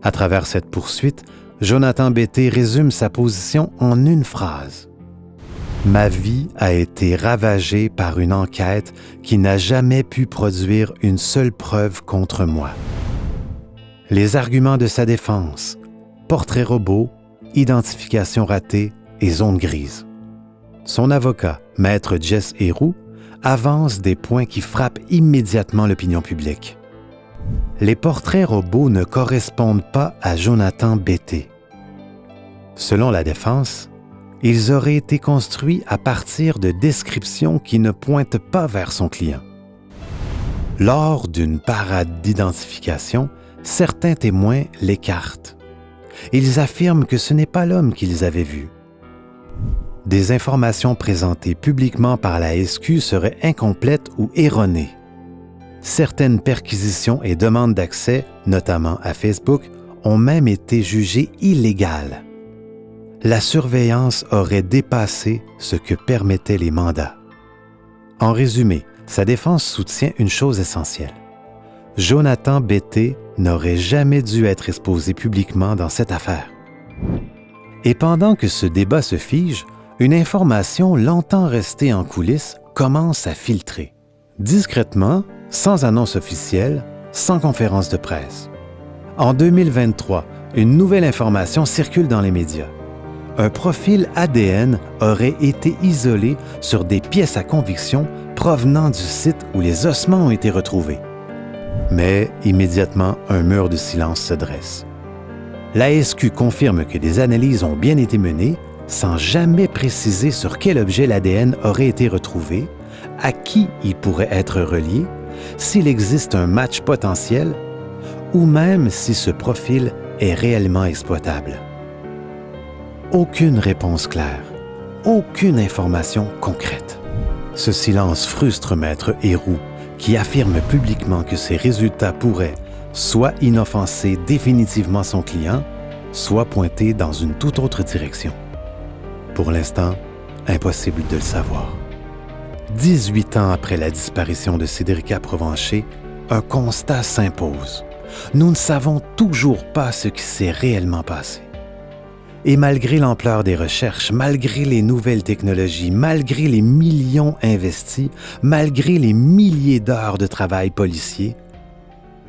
À travers cette poursuite, Jonathan Bété résume sa position en une phrase. « Ma vie a été ravagée par une enquête qui n'a jamais pu produire une seule preuve contre moi. » Les arguments de sa défense, portrait robot, identification ratée et zone grise. Son avocat, Maître Jess Héroux, avance des points qui frappent immédiatement l'opinion publique. Les portraits robots ne correspondent pas à Jonathan Bété. Selon la défense, Ils auraient été construits à partir de descriptions qui ne pointent pas vers son client. Lors d'une parade d'identification, certains témoins l'écartent. Ils affirment que ce n'est pas l'homme qu'ils avaient vu. Des informations présentées publiquement par la SQ seraient incomplètes ou erronées. Certaines perquisitions et demandes d'accès, notamment à Facebook, ont même été jugées illégales. La surveillance aurait dépassé ce que permettaient les mandats. En résumé, sa défense soutient une chose essentielle. Jonathan Betté n'aurait jamais dû être exposé publiquement dans cette affaire. Et pendant que ce débat se fige, une information longtemps restée en coulisses commence à filtrer. Discrètement, sans annonce officielle, sans conférence de presse. En 2023, une nouvelle information circule dans les médias. Un profil ADN aurait été isolé sur des pièces à conviction provenant du site où les ossements ont été retrouvés. Mais immédiatement, un mur de silence se dresse. La SQ confirme que des analyses ont bien été menées, sans jamais préciser sur quel objet l'ADN aurait été retrouvé, à qui il pourrait être relié, s'il existe un match potentiel, ou même si ce profil est réellement exploitable. Aucune réponse claire, aucune information concrète. Ce silence frustre Maître Héroux, qui affirme publiquement que ces résultats pourraient soit inoffenser définitivement son client, soit pointer dans une toute autre direction. Pour l'instant, impossible de le savoir. 18 ans après la disparition de Cédrica Provencher, un constat s'impose. Nous ne savons toujours pas ce qui s'est réellement passé. Et malgré l'ampleur des recherches, malgré les nouvelles technologies, malgré les millions investis, malgré les milliers d'heures de travail policier,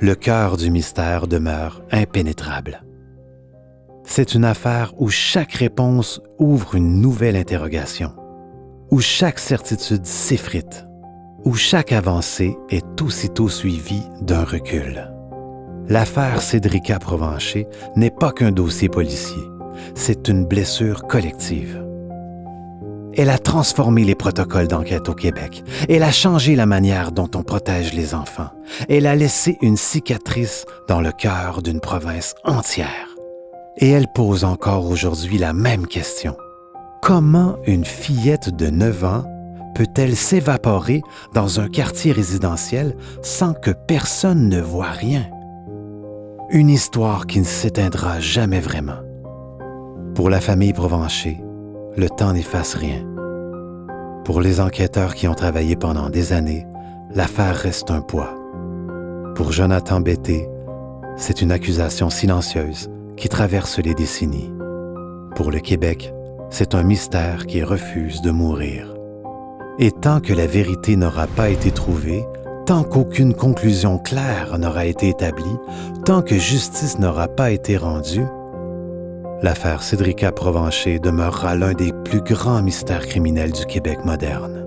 le cœur du mystère demeure impénétrable. C'est une affaire où chaque réponse ouvre une nouvelle interrogation, où chaque certitude s'effrite, où chaque avancée est aussitôt suivie d'un recul. L'affaire Cédrica Provencher n'est pas qu'un dossier policier, c'est une blessure collective. Elle a transformé les protocoles d'enquête au Québec. Elle a changé la manière dont on protège les enfants. Elle a laissé une cicatrice dans le cœur d'une province entière. Et elle pose encore aujourd'hui la même question. Comment une fillette de 9 ans peut-elle s'évaporer dans un quartier résidentiel sans que personne ne voie rien? Une histoire qui ne s'éteindra jamais vraiment. Pour la famille Provencher, le temps n'efface rien. Pour les enquêteurs qui ont travaillé pendant des années, l'affaire reste un poids. Pour Jonathan Betté, c'est une accusation silencieuse qui traverse les décennies. Pour le Québec, c'est un mystère qui refuse de mourir. Et tant que la vérité n'aura pas été trouvée, tant qu'aucune conclusion claire n'aura été établie, tant que justice n'aura pas été rendue, l'affaire Cédrica Provencher demeurera l'un des plus grands mystères criminels du Québec moderne.